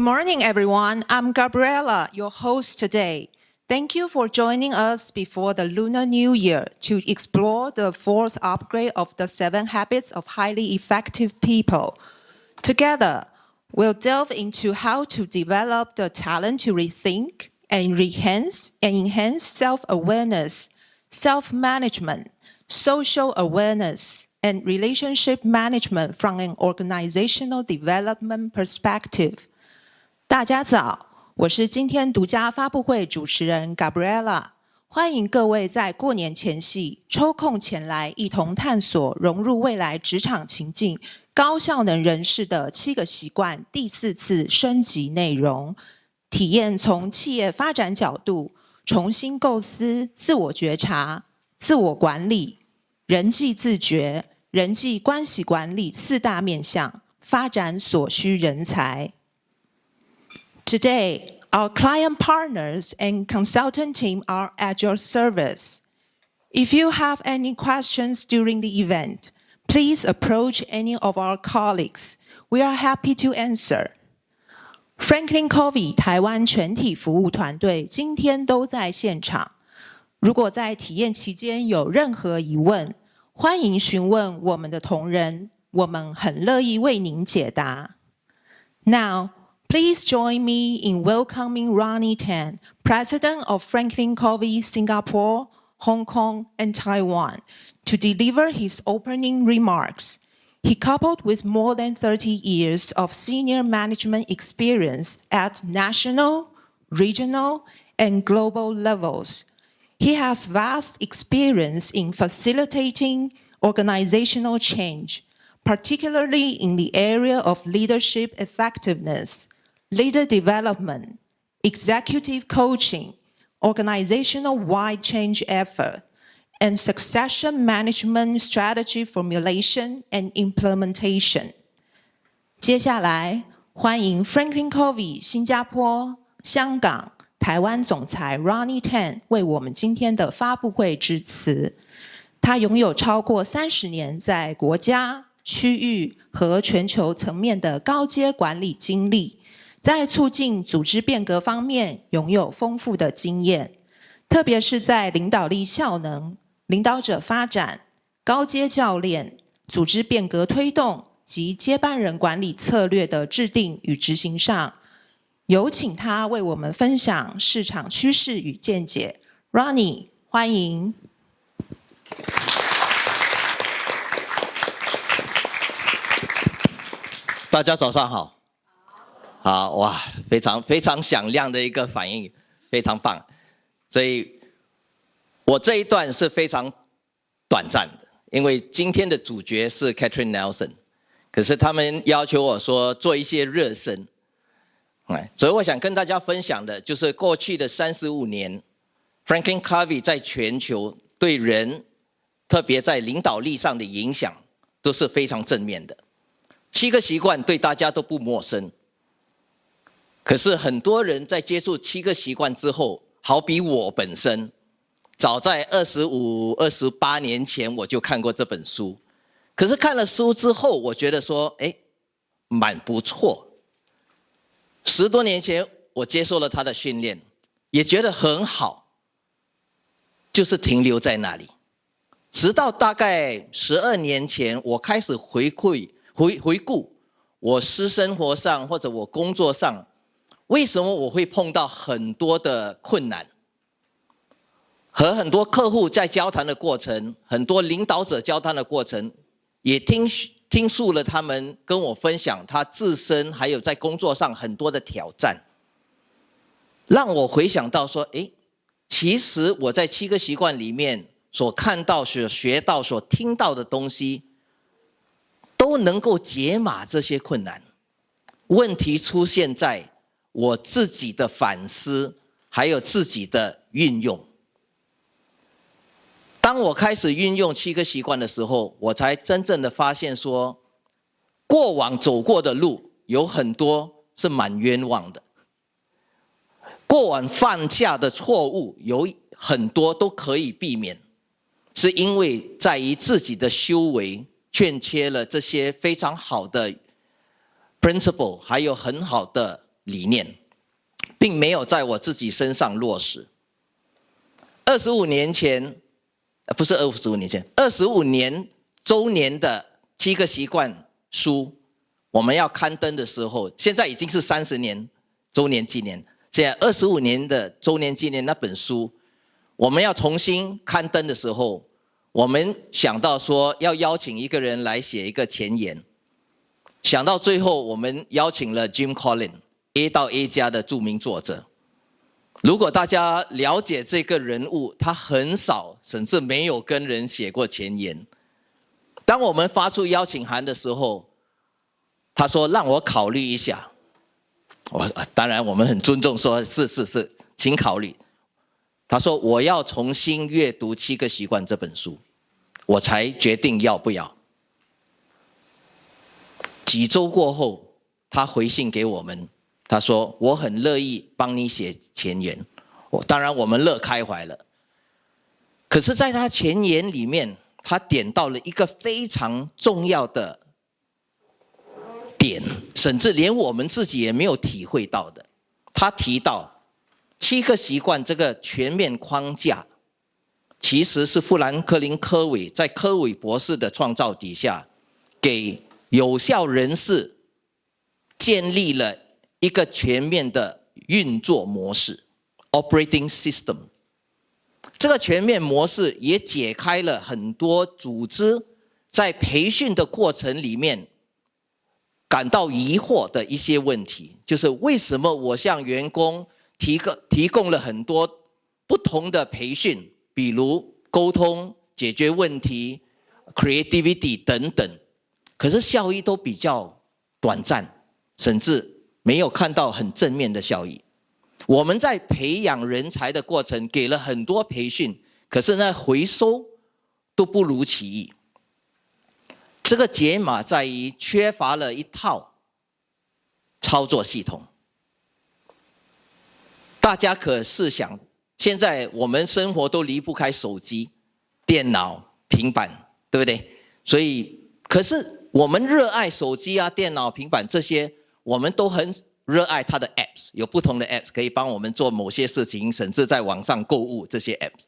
morning, everyone. I'm Gabriella, your host today. Thank you for joining us before the Lunar New Year to explore the fourth upgrade of the 7 habits of highly effective people. Together, we'll delve into how to develop the talent to rethink and enhance self-awareness, self-management, social awareness, and relationship management from an organizational development perspective. 大家早，我是今天独家发布会主持人 Gabriella， 欢迎各位在过年前夕抽空前来一同探索融入未来职场情境高效能人士的7个习惯第4次升级内容，体验从企业发展角度重新构思自我觉察、自我管理、人际自觉、人际关系管理4大面向，发展所需人才。Today, our client partners and consultant team are at your service. If you have any questions during the event, please approach any of our colleagues. We are happy to answer. FranklinCovey 台湾全体服务团队今天都在现场。如果在体验期间有任何疑问，欢迎询问我们的同仁，我们很乐意为您解答。Now, please join me in welcoming Ronnie Tan, President of FranklinCovey Singapore, Hong Kong, and Taiwan, to deliver his opening remarks. He coupled with more than 30 years of senior management experience at national, regional, and global levels. He has vast experience in facilitating organizational change, particularly in the area of leadership effectiveness, leader development, executive coaching, organizational-wide change effort, and succession management strategy formulation and implementation. 接下来，欢迎 FranklinCovey 新加坡、香港、台湾总裁 Ronnie Tan 为我们今天的发布会致辞。他拥有超过30年在国家、区域和全球层面的高阶管理经历，在促进组织变革方面拥有丰富的经验，特别是在领导力效能、领导者发展、高阶教练、组织变革推动及接班人管理策略的制定与执行上。有请他为我们分享市场趋势与见解。Ronnie， 欢迎。大家早上好。好哇，非常响亮的一个反应，非常棒。所以，我这一段是非常短暂的，因为今天的主角是 Catherine Nelson， 可是他们要求我说做一些热身。所以我想跟大家分享的就是过去的35年 FranklinCovey 在全球对人，特别在领导力上的影响都是非常正面的。7个习惯对大家都不陌生，可是很多人在接触7个习惯之后，好比我本身，早在25、28年前我就看过这本书，可是看了书之后，我觉得说，蛮不错。10多年前我接受了他的训练，也觉得很好，就是停留在那里。直到大概12年前，我开始回顾我私生活上或者我工作上，为什么我会碰到很多的困难，和很多客户在交谈的过程，很多领导者交谈的过程，也听述了他们跟我分享他自身还有在工作上很多的挑战，让我回想到说，其实我在7个习惯里面所看到、所学到、所听到的东西，都能够解码这些困难。问题出现在我自己的反思，还有自己的运用。当我开始运用7个习惯的时候，我才真正的发现说，过往走过的路有很多是蛮冤枉的，过往犯下的错误有很多都可以避免，是因为在于自己的修为欠缺了这些非常好的 principle， 还有很好的理念，并没有在我自己身上落实。25年前，不是25年前，25年周年的7个习惯书，我们要刊登的时候，现在已经是30年周年纪念。现在25年的周年纪念那本书，我们要重新刊登的时候，我们想到说要邀请一个人来写一个前言，想到最后我们邀请了 Jim Collins A 到 A 加的著名作者。如果大家了解这个人物，他很少甚至没有跟人写过前言。当我们发出邀请函的时候，他说让我考虑一下。当然我们很尊重说是，请考虑。他说我要重新阅读7个习惯这本书，我才决定要不要。几周过后，他回信给我们，他说我很乐意帮你写前言。当然我们乐开怀了。可是在他前言里面，他点到了一个非常重要的点，甚至连我们自己也没有体会到的。他提到7个习惯这个全面框架，其实是富兰克林·科维在科维博士的创造底下，给有效人士建立了一个全面的运作模式 （operating system）。这个全面模式也解开了很多组织在培训的过程里面感到疑惑的一些问题，就是为什么我向员工提供了很多不同的培训，比如沟通、解决问题、creativity 等等，可是效益都比较短暂，甚至没有看到很正面的效益。我们在培养人才的过程给了很多培训，可是那回收都不如其意。这个解码在于缺乏了一套操作系统。大家可试想，现在我们生活都离不开手机、电脑、平板，对不对？所以，可是我们热爱手机啊、电脑、平板这些，我们都很热爱它的 apps， 有不同的 apps 可以帮我们做某些事情，甚至在网上购物这些 apps。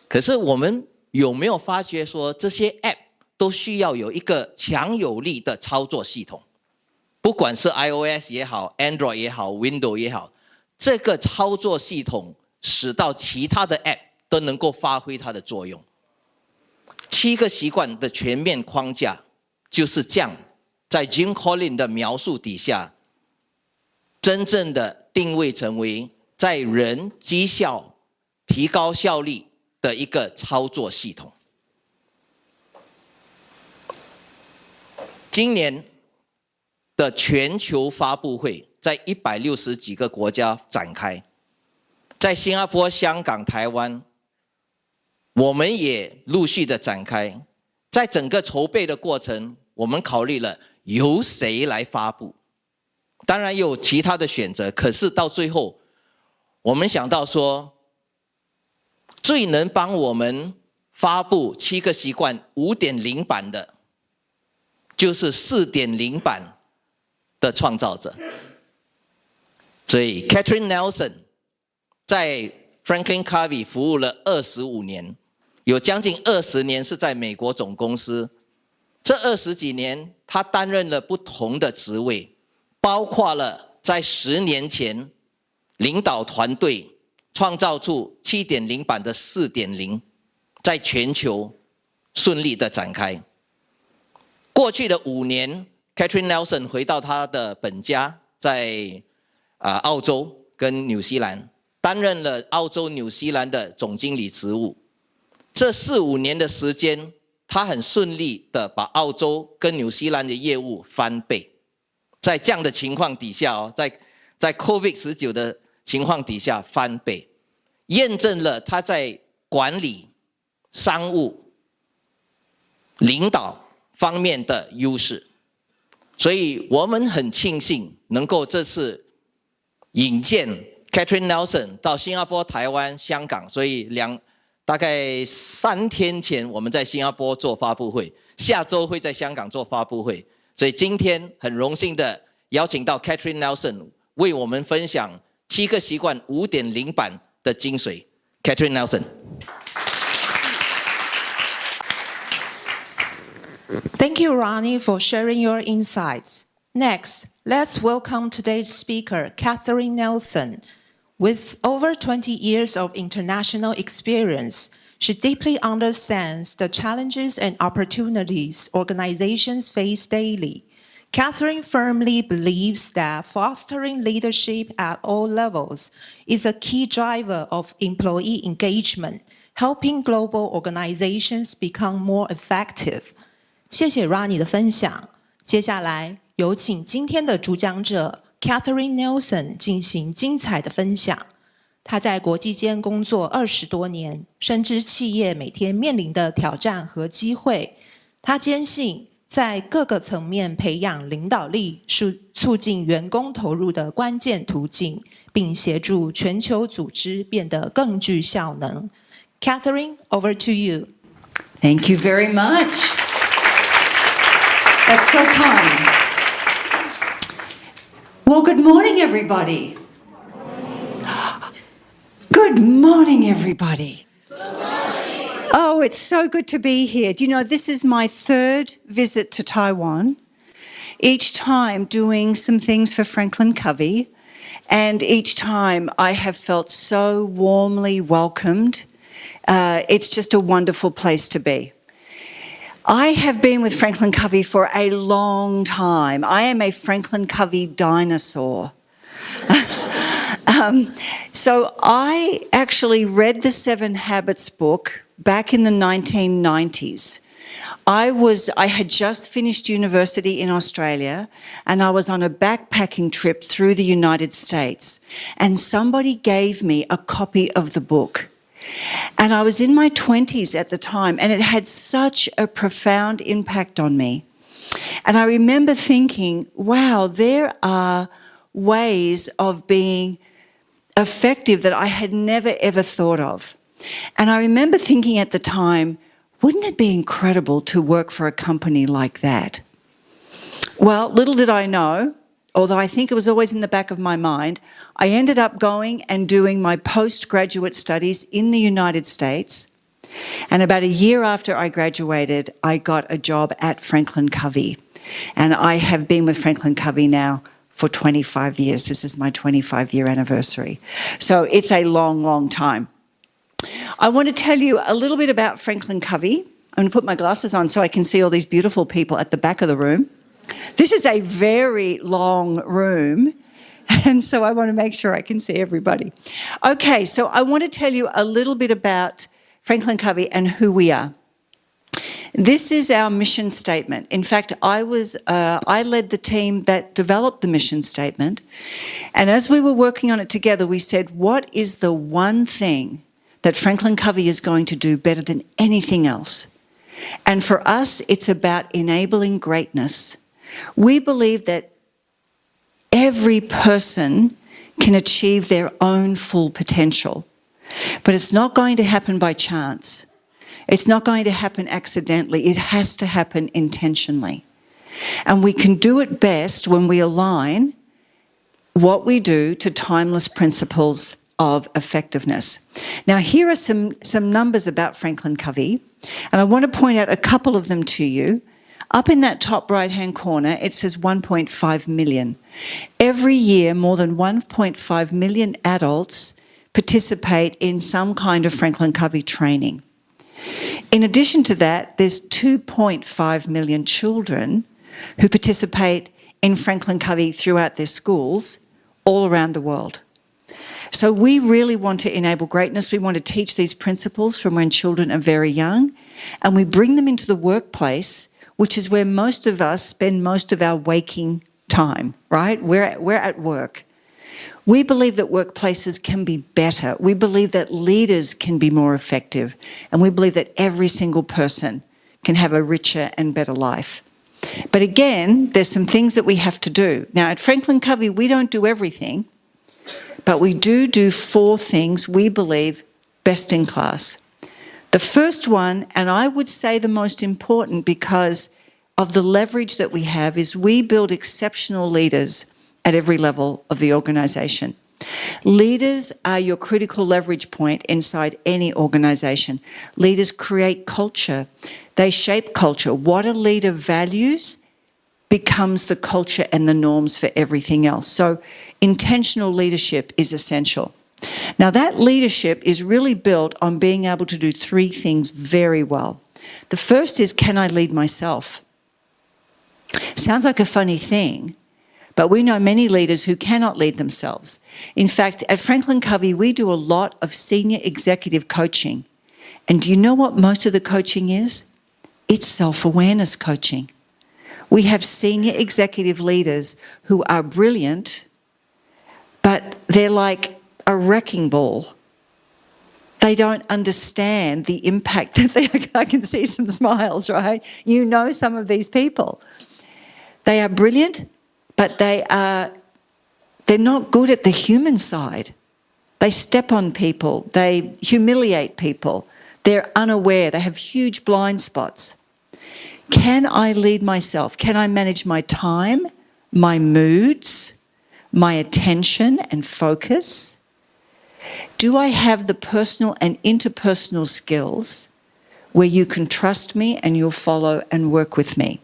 可是我们有没有发觉说，这些 app 都需要有一个强有力的操作系统？不管是 iOS 也好 ，Android 也好 ，Windows 也好，这个操作系统使到其他的 app 都能够发挥它的作用。7个习惯的全面框架就是这样，在 Jim Collins 的描述底下，真正的定位成为在人绩效、提高效率的一个操作系统。今年的全球发布会在160几个国家展开，在新加坡、香港、台湾，我们也陆续的展开。在整个筹备的过程，我们考虑了由谁来发布，当然有其他的选择，可是到最后我们想到说，最能帮我们发布7个习惯 5.0 版的，就是 4.0 版的创造者。所以 Catherine Nelson 在 FranklinCovey 服务了25年，有将近20年是在美国总公司。这20几年他担任了不同的职位，包括了在10年前领导团队创造出 7.0 版的 4.0， 在全球顺利的展开。过去的5年 Catherine Nelson 回到他的本家，在澳洲跟纽西兰，担任了澳洲、纽西兰的总经理职务。这4-5年的时间，他很顺利的把澳洲跟纽西兰的业务翻倍。在这样的情况底下，在 COVID-19 的情况底下翻倍，验证了他在管理、商务、领导方面的优势。所以我们很庆幸能够这次引荐 Catherine Nelson 到新加坡、台湾、香港，所以大概3天前我们在新加坡做发布会，下周会在香港做发布会。所以今天很荣幸的邀请到 Catherine Nelson 为我们分享7个习惯 5.0 版的精髓。Catherine Nelson。Thank you, Ronnie, for sharing your insights. Next, let's welcome today's speaker, Catherine Nelson. With over 20 years of international experience, she deeply understands the challenges and opportunities organizations face daily. Catherine firmly believes that fostering leadership at all levels is a key driver of employee engagement, helping global organizations become more effective. 谢谢 Ronnie 的分享。接下来有请今天的主讲者 Catherine Nelson 进行精彩的分享。她在国际间工作20多年，深知企业每天面临的挑战和机会。她坚信，在各个层面培养领导力是促进员工投入的关键途径，并协助全球组织变得更具效能。Catherine, over to you. Thank you very much. That's so kind. Well, good morning, everybody. Good morning, everybody. Oh, it's so good to be here. Do you know, this is my 3rd visit to Taiwan, each time doing some things for FranklinCovey, and each time I have felt so warmly welcomed. It's just a wonderful place to be. I have been with FranklinCovey for a long time. I am a FranklinCovey dinosaur. So I actually read the 7 Habits book back in the 1990s. I had just finished university in Australia, and I was on a backpacking trip through the United States, and somebody gave me a copy of the book. And I was in my 20s at the time, and it had such a profound impact on me. And I remember thinking, wow, there are ways of being effective that I had never, ever thought of. And I remember thinking at the time, wouldn't it be incredible to work for a company like that? Well, little did I know, although I think it was always in the back of my mind, I ended up going and doing my postgraduate studies in the United States. And about a year after I graduated, I got a job at FranklinCovey. And I have been with FranklinCovey now for 25 years. This is my 25-year anniversary. So it's a long, long time. I want to tell you a little bit about FranklinCovey. I'm going to put my glasses on so I can see all these beautiful people at the back of the room. This is a very long room, and so I want to make sure I can see everybody. Okay, so I want to tell you a little bit about FranklinCovey and who we are. This is our mission statement. In fact, I led the team that developed the mission statement, and as we were working on it together, we said, what is the one thing that FranklinCovey is going to do better than anything else? And for us, it's about enabling greatness. We believe that every person can achieve their own full potential, but it's not going to happen by chance. It's not going to happen accidentally. It has to happen intentionally. And we can do it best when we align what we do to timeless principles of effectiveness. Now, here are some numbers about FranklinCovey, and I want to point out a couple of them to you. Up in that top right-hand corner, it says 1.5 million. Every year, more than 1.5 million adults participate in some kind of FranklinCovey training. In addition to that, there's 2.5 million children who participate in FranklinCovey throughout their schools all around the world. So we really want to enable greatness. We want to teach these principles from when children are very young, and we bring them into the workplace, which is where most of us spend most of our waking time, right? We're at work. We believe that workplaces can be better. We believe that leaders can be more effective. And we believe that every single person can have a richer and better life. But again, there's some things that we have to do. Now, at FranklinCovey, we don't do everything, but we do 4 things we believe best in class. The first one, and I would say the most important because of the leverage that we have, is we build exceptional leaders at every level of the organization. Leaders are your critical leverage point inside any organization. Leaders create culture. They shape culture. What a leader values becomes the culture and the norms for everything else. So intentional leadership is essential. Now, that leadership is really built on being able to do three things very well. The first is, can I lead myself? Sounds like a funny thing, but we know many leaders who cannot lead themselves. In fact, at FranklinCovey, we do a lot of senior executive coaching. And do you know what most of the coaching is? It's self-awareness coaching. We have senior executive leaders who are brilliant, but they're like a wrecking ball. They don't understand the impact that they are. I can see some smiles, right? You know some of these people. They are brilliant, but they're not good at the human side. They step on people. They humiliate people. They're unaware. They have huge blind spots. Can I lead myself? Can I manage my time, my moods, my attention and focus? Do I have the personal and interpersonal skills where you can trust me and you'll follow and work with me?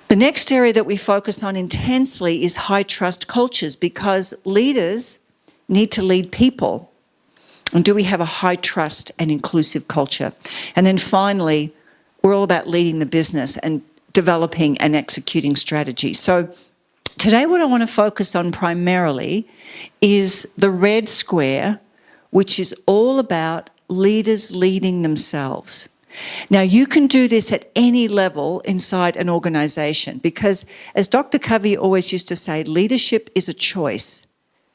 The next area that we focus on intensely is high trust cultures, because leaders need to lead people. And do we have a high trust and inclusive culture? And then finally, we're all about leading the business and developing and executing strategy. So today what I want to focus on primarily is the red square, which is all about leaders leading themselves. Now, you can do this at any level inside an organization, because as Dr. Covey always used to say, leadership is a choice,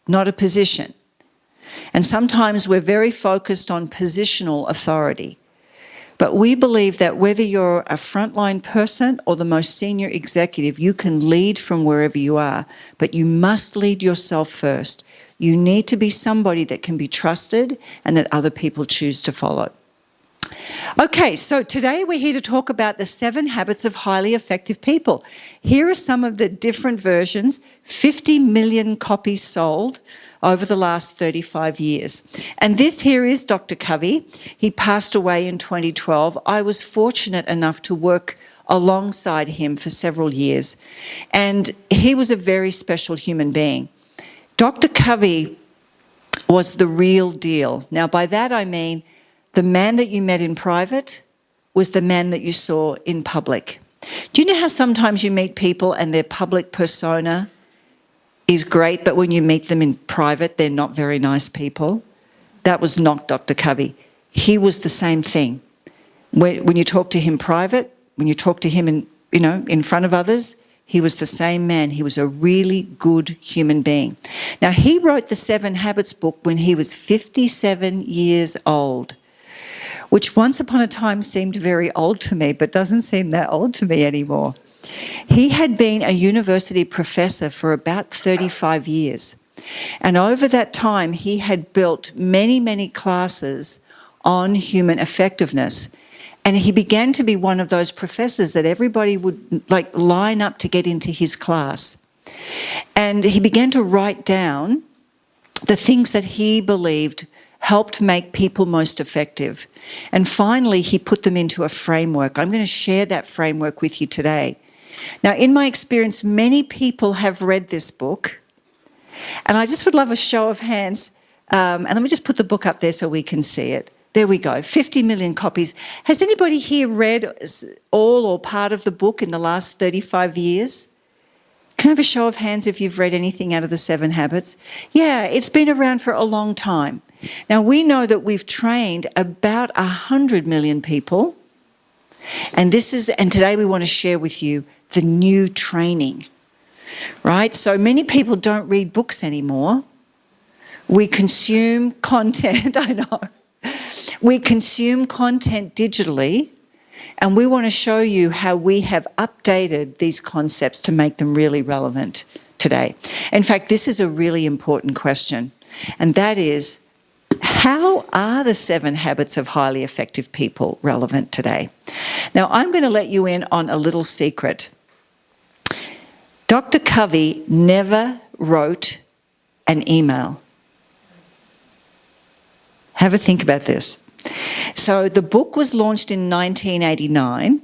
not a position. And sometimes we're very focused on positional authority. But we believe that whether you're a frontline person or the most senior executive, you can lead from wherever you are, but you must lead yourself first. You need to be somebody that can be trusted and that other people choose to follow. Okay, so today we're here to talk about the 7 habits of highly effective people. Here are some of the different versions, 50 million copies sold over the last 35 years. And this here is Dr. Covey. He passed away in 2012. I was fortunate enough to work alongside him for several years. And he was a very special human being. Dr. Covey was the real deal. Now, by that I mean the man that you met in private was the man that you saw in public. Do you know how sometimes you meet people and their public persona is great, but when you meet them in private, they're not very nice people? That was not Dr. Covey. He was the same thing. When you talk to him private, when you talk to him in front of others, he was the same man. He was a really good human being. Now, he wrote the 7 Habits book when he was 57 years old, which once upon a time seemed very old to me, but doesn't seem that old to me anymore. He had been a university professor for about 35 years. And over that time, he had built many, many classes on human effectiveness. And he began to be one of those professors that everybody would line up to get into his class. And he began to write down the things that he believed helped make people most effective. And finally, he put them into a framework. I'm going to share that framework with you today. Now, in my experience, many people have read this book. And I just would love a show of hands. And let me just put the book up there so we can see it. There we go, 50 million copies. Has anybody here read all or part of the book in the last 35 years? Can I have a show of hands if you've read anything out of the 7 Habits? Yeah, it's been around for a long time. Now, we know that we've trained about 100 million people. And today we want to share with you the new training, right? So many people don't read books anymore. We consume content, I know. We consume content digitally, and we want to show you how we have updated these concepts to make them really relevant today. In fact, this is a really important question, and that is, how are the 7 habits of highly effective people relevant today? Now, I'm going to let you in on a little secret. Dr. Covey never wrote an email. Have a think about this. So the book was launched in 1989.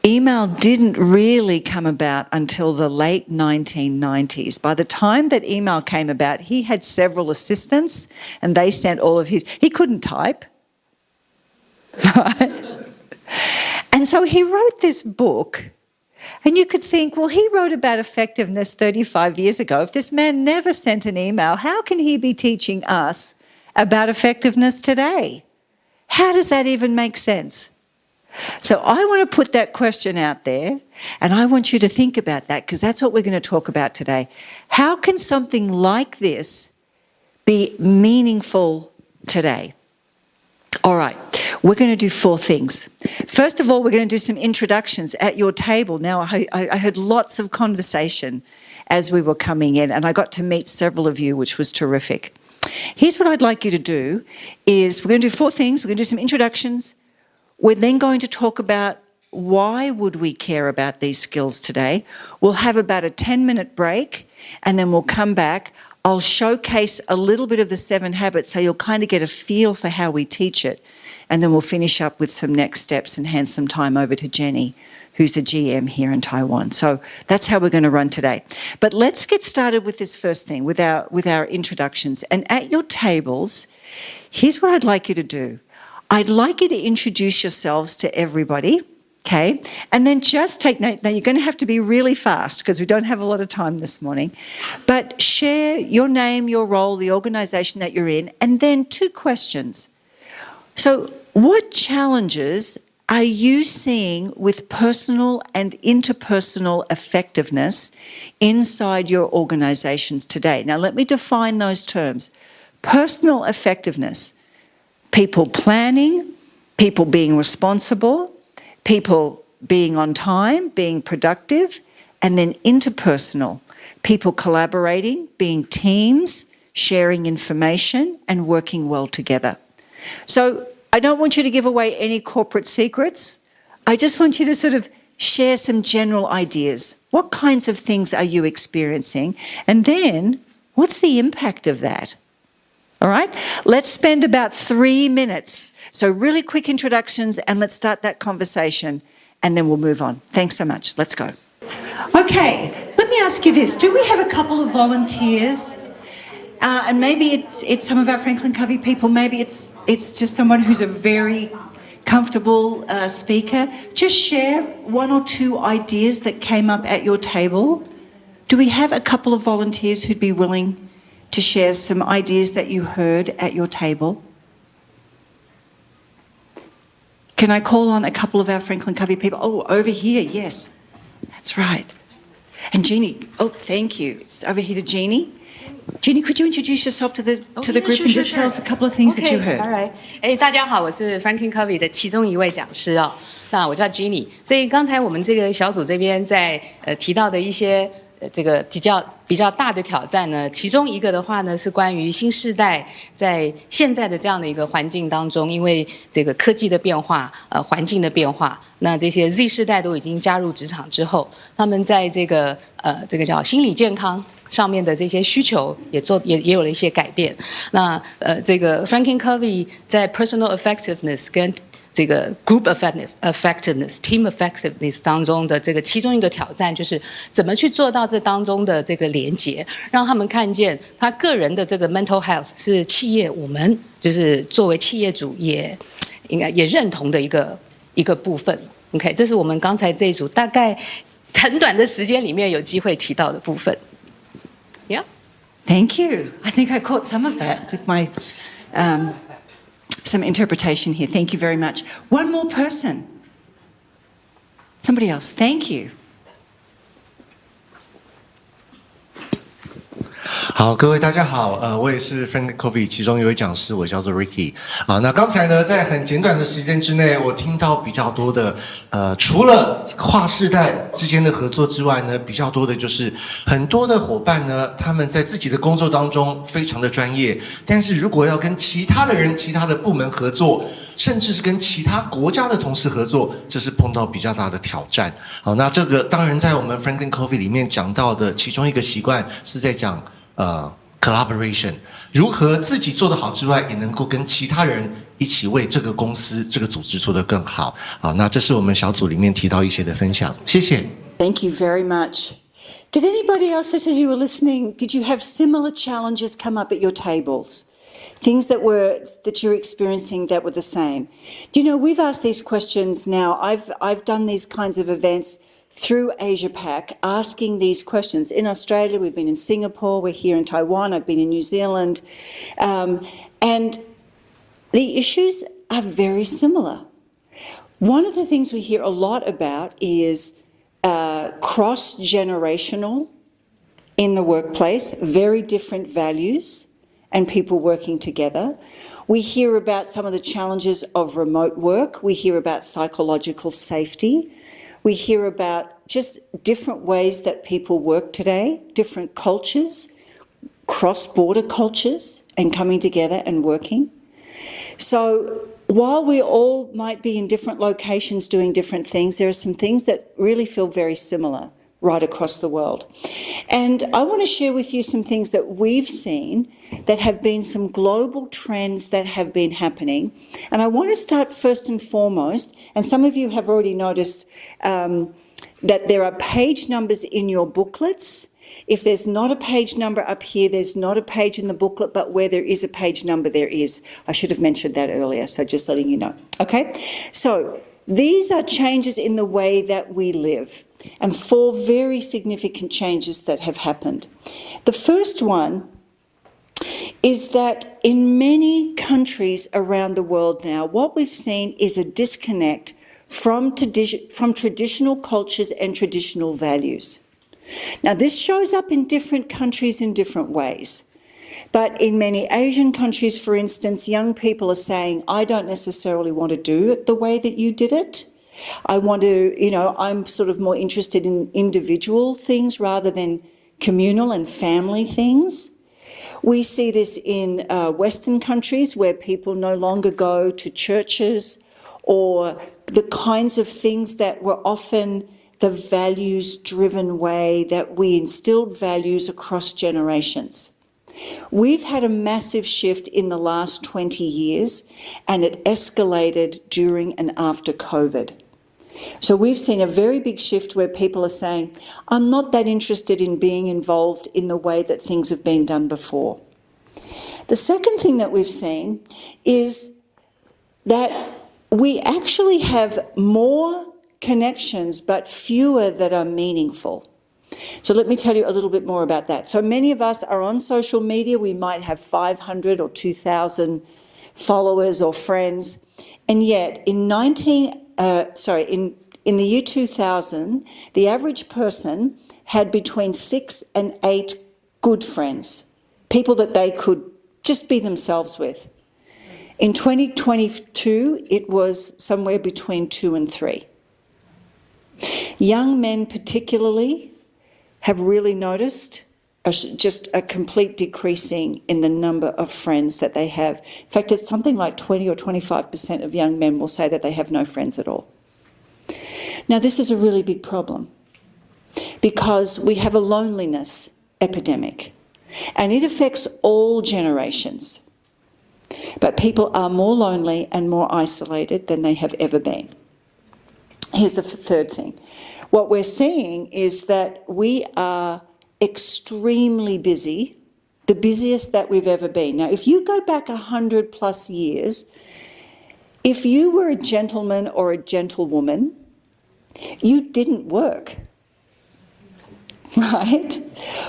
Email didn't really come about until the late 1990s. By the time that email came about, he had several assistants and they sent all of his... He couldn't type. Right? And so he wrote this book. And you could think, well, he wrote about effectiveness 35 years ago. If this man never sent an email, how can he be teaching us about effectiveness today? How does that even make sense? So I want to put that question out there, and I want you to think about that, because that's what we're going to talk about today. How can something like this be meaningful today? All right, we're going to do 4 things. First of all, we're going to do some introductions at your table. Now, I heard lots of conversation as we were coming in, and I got to meet several of you, which was terrific. Here's what I'd like you to do is we're going to do 4 things. We're going to do some introductions. We're then going to talk about why would we care about these skills today. We'll have about a 10-minute break, and then we'll come back. I'll showcase a little bit of the 7 habits so you'll kind of get a feel for how we teach it. And then we'll finish up with some next steps and hand some time over to Jenny, who's the GM here in Taiwan. So that's how we're going to run today. But let's get started with this first thing, with our introductions. And at your tables, here's what I'd like you to do. I'd like you to introduce yourselves to everybody, okay? And then just take note. Now, you're going to have to be really fast because we don't have a lot of time this morning. But share your name, your role, the organisation that you're in, and then 2 questions. So what challenges are you seeing with personal and interpersonal effectiveness inside your organisations today? Now, let me define those terms. Personal effectiveness. People planning, people being responsible, people being on time, being productive, and then interpersonal, people collaborating, being teams, sharing information, and working well together. So I don't want you to give away any corporate secrets. I just want you to sort of share some general ideas. What kinds of things are you experiencing? And then, what's the impact of that? All right, let's spend about 3 minutes. So really quick introductions, and let's start that conversation, and then we'll move on. Thanks so much. Let's go. Okay, let me ask you this. Do we have a couple of volunteers? And maybe it's some of our FranklinCovey people. Maybe it's just someone who's a very comfortable speaker. Just share 1 or 2 ideas that came up at your table. Do we have a couple of volunteers who'd be willing to share some ideas that you heard at your table? Can I call on a couple of our FranklinCovey people? Oh, over here, yes. That's right. And Jeannie, oh, thank you. It's over here to Jeannie. Jeannie, could you introduce yourself to the group and just tell us a couple of things that you heard? All right. 大家好，我是 FranklinCovey 的其中一位讲师哦。那我叫 Jeannie。所以刚才我们这个小组这边在提到的一些这个比较大的挑战呢，其中一个的话呢是关于新世代在现在的这样的一个环境当中，因为这个科技的变化，环境的变化，那这些 Z 世代都已经加入职场之后，他们在这个叫心理健康上面的这些需求也有了一些改变。那这个 FranklinCovey 在 personal effectiveness 跟这个 group effectiveness、team effectiveness 当中的这个其中一个挑战，就是怎么去做到这当中的这个连结，让他们看见他个人的这个 mental health 是企业我们就是作为企业主也应该也认同的一个部分。OK， 这是我们刚才这一组大概很短的时间里面有机会提到的部分。Yeah. Thank you. I think I caught some of that with my some interpretation here. Thank you very much. One more person. Somebody else. Thank you. 好，各位大家好，我也是 FranklinCovey 其中一位讲师，我叫做 Ricky。那刚才呢，在很简短的时间之内，我听到比较多的，除了跨世代之间的合作之外呢，比较多的就是很多的伙伴呢，他们在自己的工作当中非常的专业，但是如果要跟其他的人、其他的部门合作，甚至是跟其他国家的同事合作，这是碰到比较大的挑战。好，那这个当然在我们 FranklinCovey 里面讲到的其中一个习惯是在讲collaboration， 如何自己做得好之外，也能够跟其他人一起为这个公司、这个组织做得更好。好，那这是我们小组里面提到一些的分享，谢谢。Thank you very much. Did anybody else, as you were listening, did you have similar challenges come up at your tables? Things that you're experiencing that were the same? You know, we've asked these questions now. I've done these kinds of events through Asia Pac, asking these questions. In Australia, we've been in Singapore, we're here in Taiwan, I've been in New Zealand. And the issues are very similar. One of the things we hear a lot about is cross-generational in the workplace, very different values and people working together. We hear about some of the challenges of remote work. We hear about psychological safety. We hear about just different ways that people work today, different cultures, cross-border cultures, and coming together and working. So while we all might be in different locations doing different things, there are some things that really feel very similar right across the world. And I want to share with you some things that we've seen that have been some global trends that have been happening. And I want to start first and foremost, and some of you have already noticed that there are page numbers in your booklets. If there's not a page number up here, there's not a page in the booklet, but where there is a page number, there is. I should have mentioned that earlier, so just letting you know. Okay? So these are changes in the way that we live, and 4 very significant changes that have happened. The first one is that in many countries around the world now, what we've seen is a disconnect from traditional cultures and traditional values. Now, this shows up in different countries in different ways. But in many Asian countries, for instance, young people are saying, I don't necessarily want to do it the way that you did it. I want to, I'm sort of more interested in individual things rather than communal and family things. We see this in Western countries where people no longer go to churches, or the kinds of things that were often the values-driven way that we instilled values across generations. We've had a massive shift in the last 20 years, and it escalated during and after COVID. So we've seen a very big shift where people are saying, I'm not that interested in being involved in the way that things have been done before. The second thing that we've seen is that we actually have more connections, but fewer that are meaningful. So let me tell you a little bit more about that. So many of us are on social media. We might have 500 or 2,000 followers or friends. And yet in the year 2000, the average person had between 6 and 8 good friends, people that they could just be themselves with. In 2022, it was somewhere between 2 and 3. Young men particularly have really noticed just a complete decreasing in the number of friends that they have. In fact, it's something like 20 or 25% of young men will say that they have no friends at all. Now, this is a really big problem because we have a loneliness epidemic, and it affects all generations. But people are more lonely and more isolated than they have ever been. Here's the third thing. What we're seeing is that we are extremely busy, the busiest that we've ever been. Now, if you go back 100 plus years, if you were a gentleman or a gentlewoman, you didn't work, right?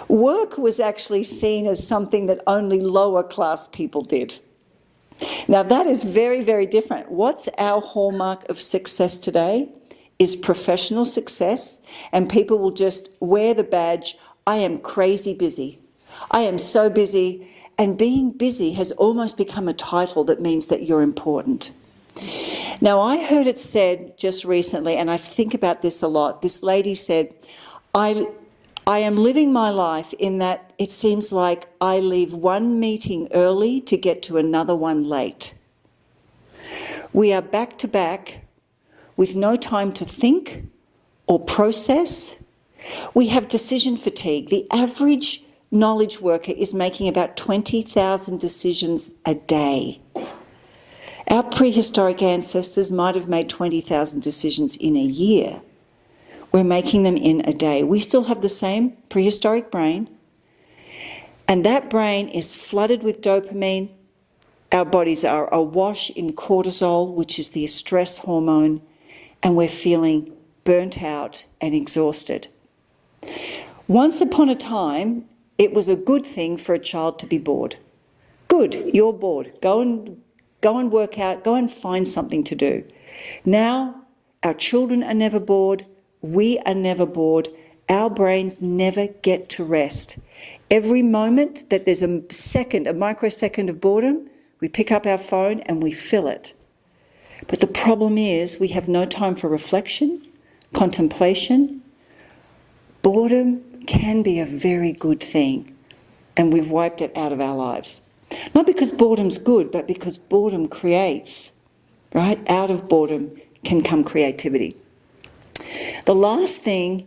Work was actually seen as something that only lower class people did. Now, that is very, very different. What's our hallmark of success today is professional success, and people will just wear the badge, I am crazy busy. I am so busy, and being busy has almost become a title that means that you're important. Now, I heard it said just recently, and I think about this a lot. This lady said, I am living my life in that it seems like I leave one meeting early to get to another one late. We are back to back with no time to think or process. We have decision fatigue. The average knowledge worker is making about 20,000 decisions a day. Our prehistoric ancestors might have made 20,000 decisions in a year. We're making them in a day. We still have the same prehistoric brain, and that brain is flooded with dopamine. Our bodies are awash in cortisol, which is the stress hormone, and we're feeling burnt out and exhausted. Once upon a time, it was a good thing for a child to be bored. Good, you're bored. Go and work out, go and find something to do. Now, our children are never bored, we are never bored, our brains never get to rest. Every moment that there's a microsecond of boredom, we pick up our phone and we fill it. But the problem is we have no time for reflection, contemplation. Boredom can be a very good thing, and we've wiped it out of our lives. Not because boredom's good, but because boredom creates, right? Out of boredom can come creativity. The last thing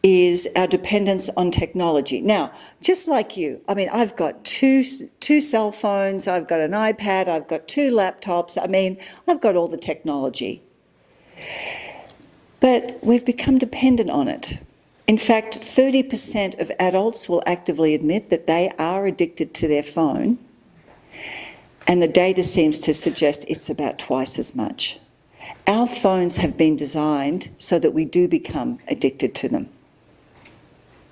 is our dependence on technology. Now, just like you, I mean, I've got two cell phones, I've got an iPad, I've got 2 laptops. I mean, I've got all the technology. But we've become dependent on it. In fact, 30% of adults will actively admit that they are addicted to their phone, and the data seems to suggest it's about twice as much. Our phones have been designed so that we do become addicted to them.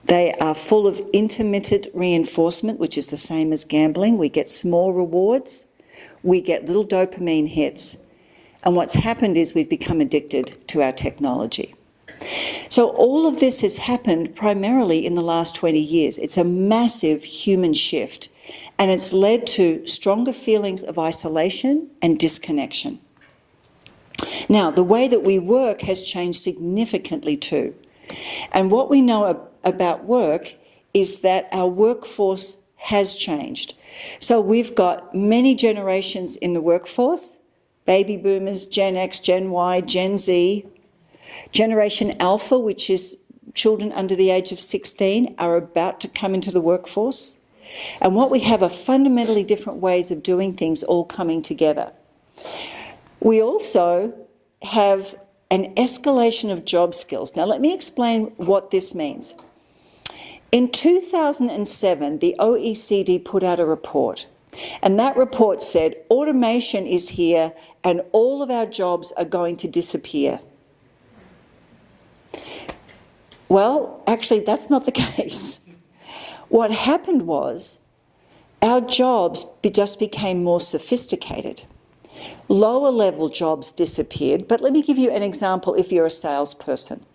They are full of intermittent reinforcement, which is the same as gambling. We get small rewards, we get little dopamine hits, and what's happened is we've become addicted to our technology. So all of this has happened primarily in the last 20 years. It's a massive human shift, and it's led to stronger feelings of isolation and disconnection. Now, the way that we work has changed significantly too. And what we know about work is that our workforce has changed. So we've got many generations in the workforce: baby boomers, Gen X, Gen Y, Gen Z. Generation Alpha, which is children under the age of 16, are about to come into the workforce. And what we have are fundamentally different ways of doing things all coming together. We also have an escalation of job skills. Now, let me explain what this means. In 2007, the OECD put out a report, and that report said automation is here and all of our jobs are going to disappear. Well, actually, that's not the case. What happened was our jobs just became more sophisticated. Lower level jobs disappeared, but let me give you an example if you're a salesperson.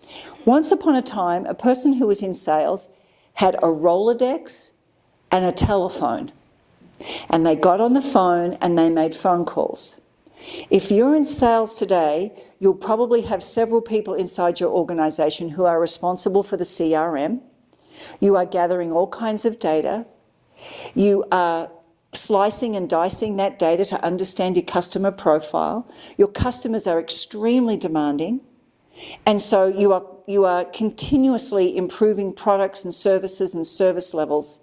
Once upon a time, a person who was in sales had a Rolodex and a telephone, and they got on the phone and they made phone calls. If you're in sales today, you'll probably have several people inside your organisation who are responsible for the CRM. You are gathering all kinds of data. You are slicing and dicing that data to understand your customer profile. Your customers are extremely demanding, and so you are continuously improving products and services and service levels.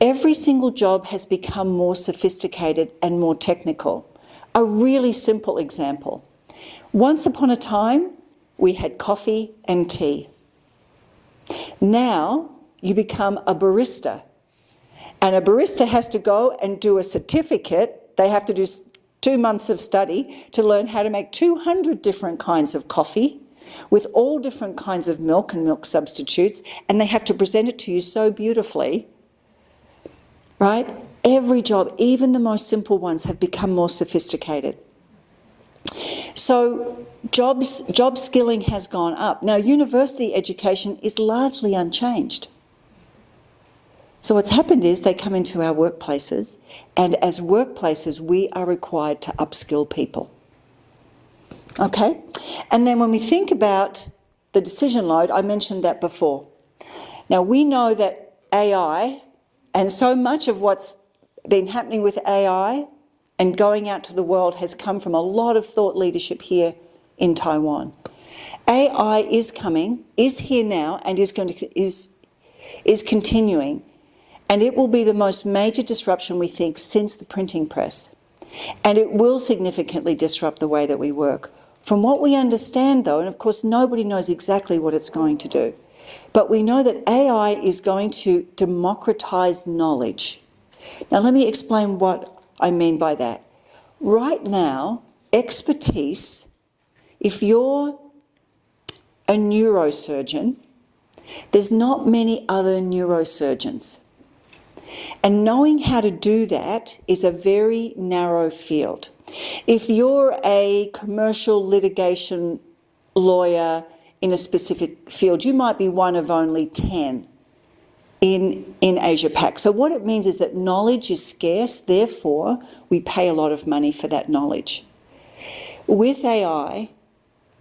Every single job has become more sophisticated and more technical. A really simple example. Once upon a time, we had coffee and tea. Now, you become a barista. And a barista has to go and do a certificate. They have to do 2 months of study to learn how to make 200 different kinds of coffee with all different kinds of milk and milk substitutes, and they have to present it to you so beautifully, right? Every job, even the most simple ones, have become more sophisticated. So job skilling has gone up. Now, university education is largely unchanged. So what's happened is they come into our workplaces, and as workplaces, we are required to upskill people. Okay? And then when we think about the decision load, I mentioned that before. Now, we know that AI, and so much of what's been happening with AI and going out to the world has come from a lot of thought leadership here in Taiwan. AI is coming, is here now, and is continuing, and it will be the most major disruption, we think, since the printing press. And it will significantly disrupt the way that we work. From what we understand, though, and of course nobody knows exactly what it's going to do, but we know that AI is going to democratize knowledge. Now let me explain what I mean by that. Right now, expertise, if you're a neurosurgeon, there's not many other neurosurgeons. And knowing how to do that is a very narrow field. If you're a commercial litigation lawyer in a specific field, you might be one of only 10 in Asia Pac. So what it means is that knowledge is scarce, therefore we pay a lot of money for that knowledge. With AI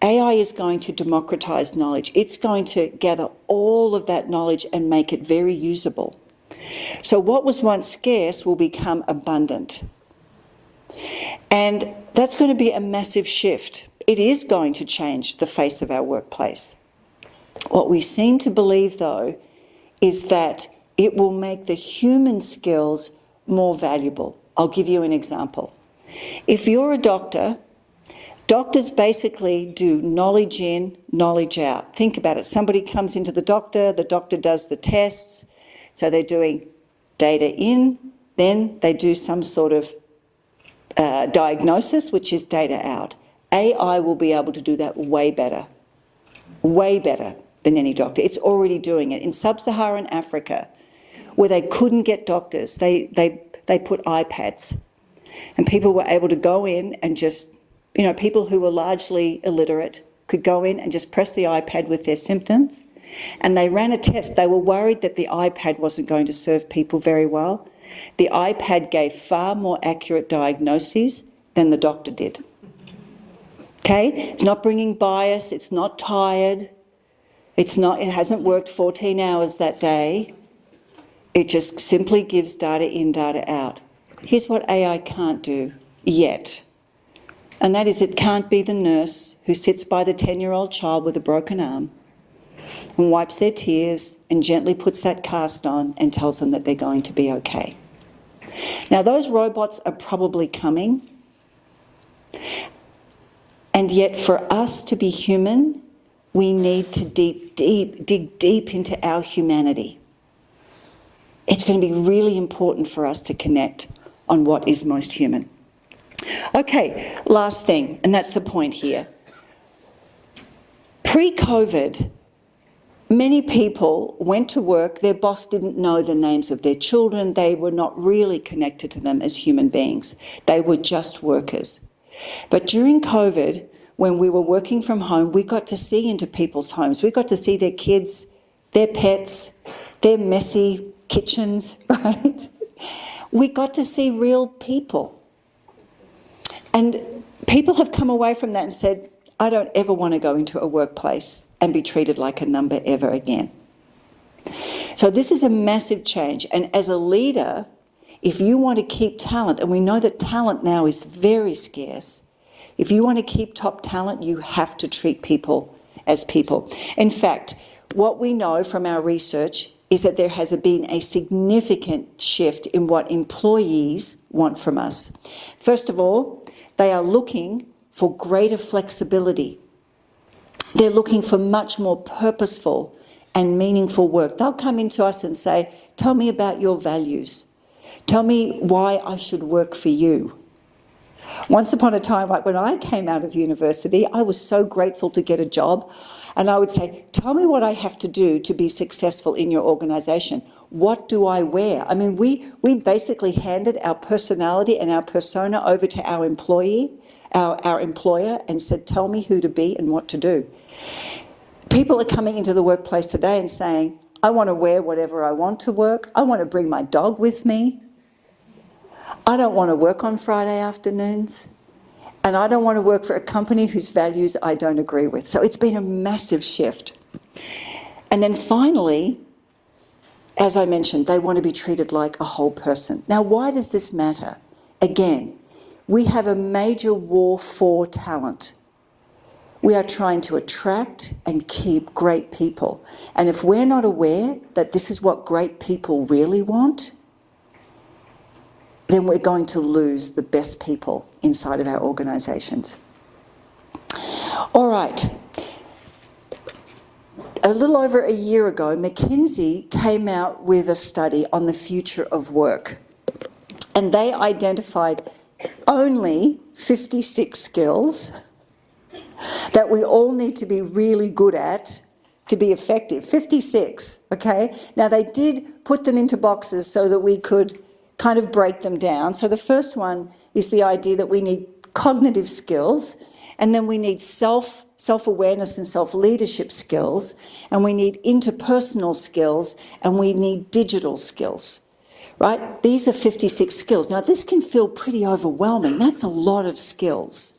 is going to democratize knowledge. It's going to gather all of that knowledge and make it very usable. So what was once scarce will become abundant. And that's going to be a massive shift. It is going to change the face of our workplace. What we seem to believe, though, is that it will make the human skills more valuable. I'll give you an example. If you're a doctor, doctors basically do knowledge in, knowledge out. Think about it. Somebody comes into the doctor does the tests, so they're doing data in, then they do some sort of diagnosis, which is data out. AI will be able to do that way better than any doctor. It's already doing it. In sub-Saharan Africa, where they couldn't get doctors, they put iPads, and people were able to go in and just, people who were largely illiterate could go in and just press the iPad with their symptoms, and they ran a test. They were worried that the iPad wasn't going to serve people very well. The iPad gave far more accurate diagnoses than the doctor did. Okay? It's not bringing bias. It's not tired. It hasn't worked 14 hours that day. It just simply gives data in, data out. Here's what AI can't do yet. And that is, it can't be the nurse who sits by the 10-year-old child with a broken arm and wipes their tears and gently puts that cast on and tells them that they're going to be okay. Now, those robots are probably coming. And yet, for us to be human, we need to dig deep into our humanity. It's going to be really important for us to connect on what is most human. Okay, last thing, and that's the point here. Pre-COVID, many people went to work, their boss didn't know the names of their children, they were not really connected to them as human beings. They were just workers. But during COVID, when we were working from home, we got to see into people's homes. We got to see their kids, their pets, their messy kitchens, right? We got to see real people. And people have come away from that and said, I don't ever want to go into a workplace and be treated like a number ever again. So this is a massive change. And as a leader, if you want to keep talent, and we know that talent now is very scarce, if you want to keep top talent, you have to treat people as people. In fact, what we know from our research is that there has been a significant shift in what employees want from us. First of all, they are looking for greater flexibility. They're looking for much more purposeful and meaningful work. They'll come into us and say, tell me about your values. Tell me why I should work for you. Once upon a time, like when I came out of university, I was so grateful to get a job. And I would say, tell me what I have to do to be successful in your organisation. What do I wear? I mean, we basically handed our personality and our persona over to our employee, our employer, and said, tell me who to be and what to do. People are coming into the workplace today and saying, I want to wear whatever I want to work. I want to bring my dog with me. I don't want to work on Friday afternoons. And I don't want to work for a company whose values I don't agree with. So it's been a massive shift. And then finally, as I mentioned, they want to be treated like a whole person. Now, why does this matter? Again, We have a major war for talent. We are trying to attract and keep great people. And if we're not aware that this is what great people really want, then we're going to lose the best people inside of our organisations. All right. A little over a year ago, McKinsey came out with a study on the future of work. And they identified only 56 skills that we all need to be really good at to be effective. 56, okay? Now, they did put them into boxes so that we could kind of break them down. So the first one is the idea that we need cognitive skills, and then we need self-awareness and self-leadership skills, and we need interpersonal skills, and we need digital skills, right? These are 56 skills. Now, this can feel pretty overwhelming. That's a lot of skills.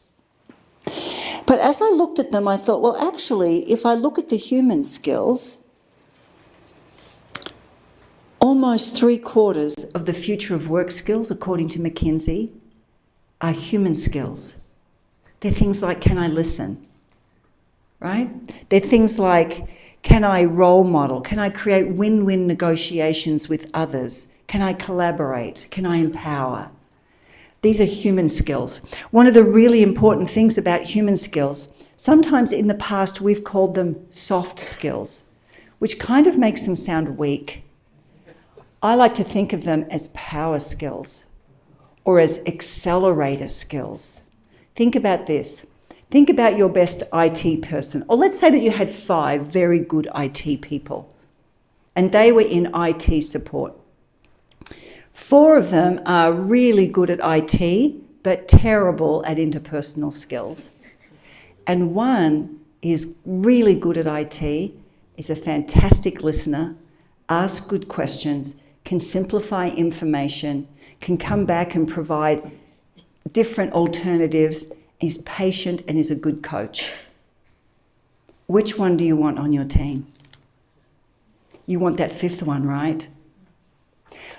But as I looked at them, I thought, well, actually, if I look at the human skills, almost 3/4 of the future of work skills, according to McKinsey, are human skills. They're things like, can I listen? Right? They're things like, can I role model? Can I create win-win negotiations with others? Can I collaborate? Can I empower? These are human skills. One of the really important things about human skills, sometimes in the past we've called them soft skills, which kind of makes them sound weak. I like to think of them as power skills or as accelerator skills. Think about this. Think about your best IT person. Or let's say that you had 5 very good IT people and they were in IT support. 4 of them are really good at IT, but terrible at interpersonal skills. And 1 is really good at IT, is a fantastic listener, asks good questions, can simplify information, can come back and provide different alternatives, is patient and is a good coach. Which one do you want on your team? You want that 5th one, right?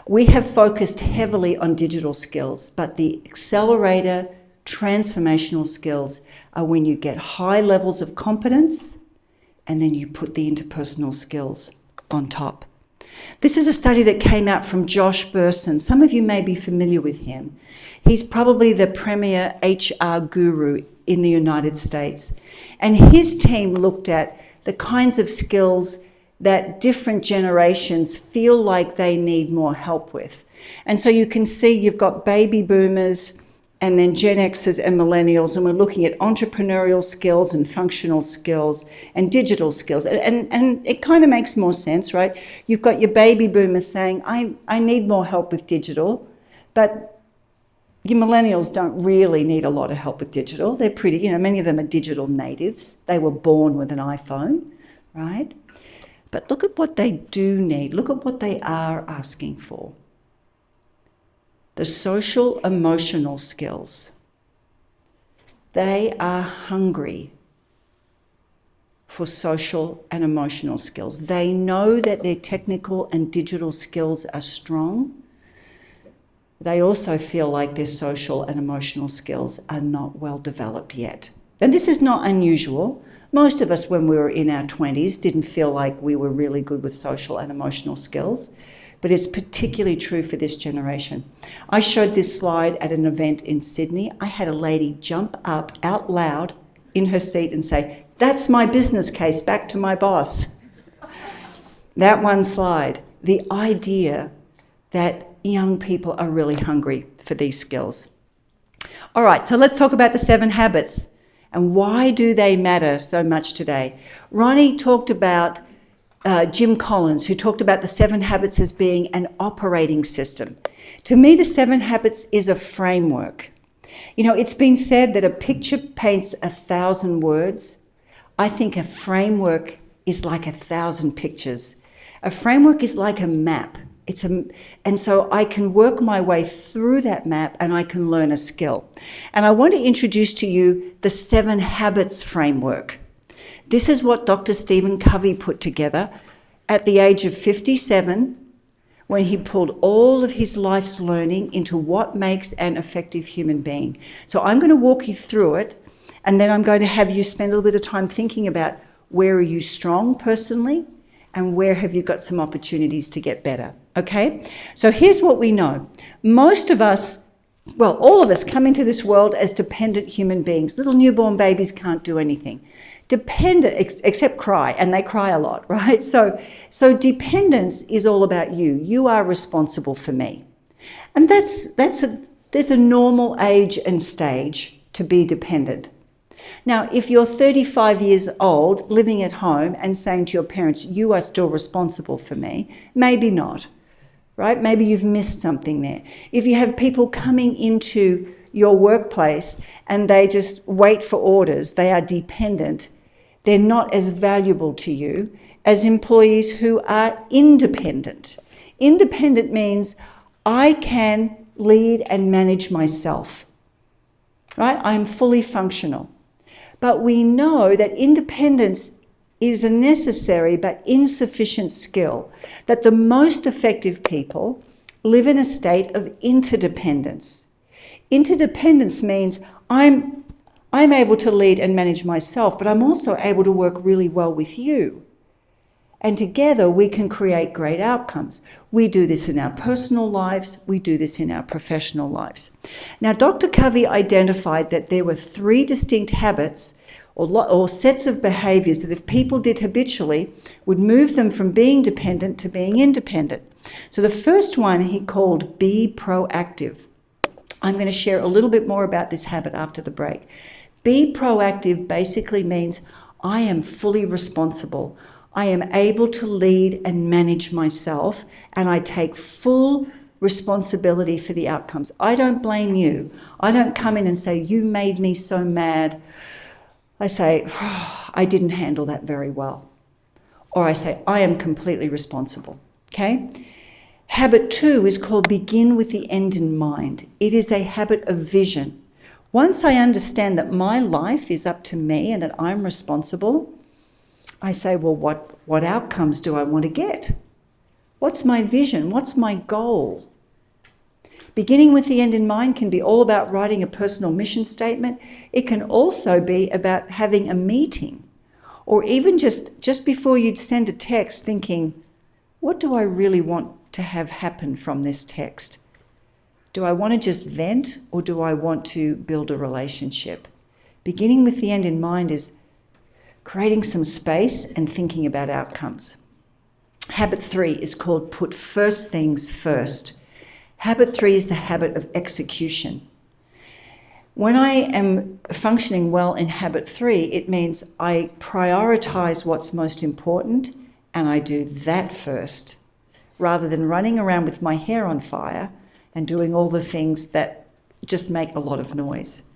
We have focused heavily on digital skills, but the accelerator, transformational skills are when you get high levels of competence and then you put the interpersonal skills on top. This is a study that came out from Josh Bersin. Some of you may be familiar with him. He's probably the premier HR guru in the United States. And his team looked at the kinds of skills that different generations feel like they need more help with. And so you can see you've got baby boomers and then Gen Xers and millennials, and we're looking at entrepreneurial skills and functional skills and digital skills. And it kind of makes more sense, right? You've got your baby boomers saying, I need more help with digital, but your millennials don't really need a lot of help with digital. They're pretty, many of them are digital natives. They were born with an iPhone, right? But look at what they do need. Look at what they are asking for. The social emotional skills. They are hungry for social and emotional skills. They know that their technical and digital skills are strong. They also feel like their social and emotional skills are not well developed yet. And this is not unusual. Most of us, when we were in our 20s, didn't feel like we were really good with social and emotional skills, but it's particularly true for this generation. I showed this slide at an event in Sydney. I had a lady jump up out loud in her seat and say, "That's my business case back to my boss." That one slide, the idea that young people are really hungry for these skills. All right, so let's talk about the 7 habits. And why do they matter so much today? Ronnie talked about Jim Collins, who talked about the 7 habits as being an operating system. To me, the 7 habits is a framework. It's been said that a picture paints 1,000 words. I think a framework is like 1,000 pictures. A framework is like a map. And so I can work my way through that map and I can learn a skill. And I want to introduce to you the 7 habits framework. This is what Dr. Stephen Covey put together at the age of 57 when he pulled all of his life's learning into what makes an effective human being. So I'm going to walk you through it, and then I'm going to have you spend a little bit of time thinking about where are you strong personally and where have you got some opportunities to get better, okay? So here's what we know. Most of us, well, all of us come into this world as dependent human beings. Little newborn babies can't do anything. Dependent, except cry, and they cry a lot, right? So dependence is all about you. You are responsible for me. And there's a normal age and stage to be dependent. Now, if you're 35 years old, living at home and saying to your parents, you are still responsible for me, maybe not, right? Maybe you've missed something there. If you have people coming into your workplace and they just wait for orders, they are dependent, they're not as valuable to you as employees who are independent. Independent means I can lead and manage myself, right? I'm fully functional. But we know that independence is a necessary but insufficient skill, that the most effective people live in a state of interdependence. Interdependence means I'm able to lead and manage myself, but I'm also able to work really well with you. And together we can create great outcomes. We do this in our personal lives, we do this in our professional lives. Now, Dr. Covey identified that there were 3 distinct habits or sets of behaviours that if people did habitually would move them from being dependent to being independent. So the first one he called be proactive. I'm going to share a little bit more about this habit after the break. Be proactive basically means I am fully responsible. I am able to lead and manage myself, and I take full responsibility for the outcomes. I don't blame you. I don't come in and say, you made me so mad. I say, oh, I didn't handle that very well. Or I say, I am completely responsible, okay? Habit 2 is called begin with the end in mind. It is a habit of vision. Once I understand that my life is up to me and that I'm responsible, I say, well, what outcomes do I want to get? What's my vision? What's my goal? Beginning with the end in mind can be all about writing a personal mission statement. It can also be about having a meeting, or even just before you send a text thinking, what do I really want to have happen from this text? Do I want to just vent, or do I want to build a relationship? Beginning with the end in mind is creating some space and thinking about outcomes. Habit 3 is called put first things first. Habit 3 is the habit of execution. When I am functioning well in habit 3, it means I prioritize what's most important and I do that first, rather than running around with my hair on fire and doing all the things that just make a lot of noise.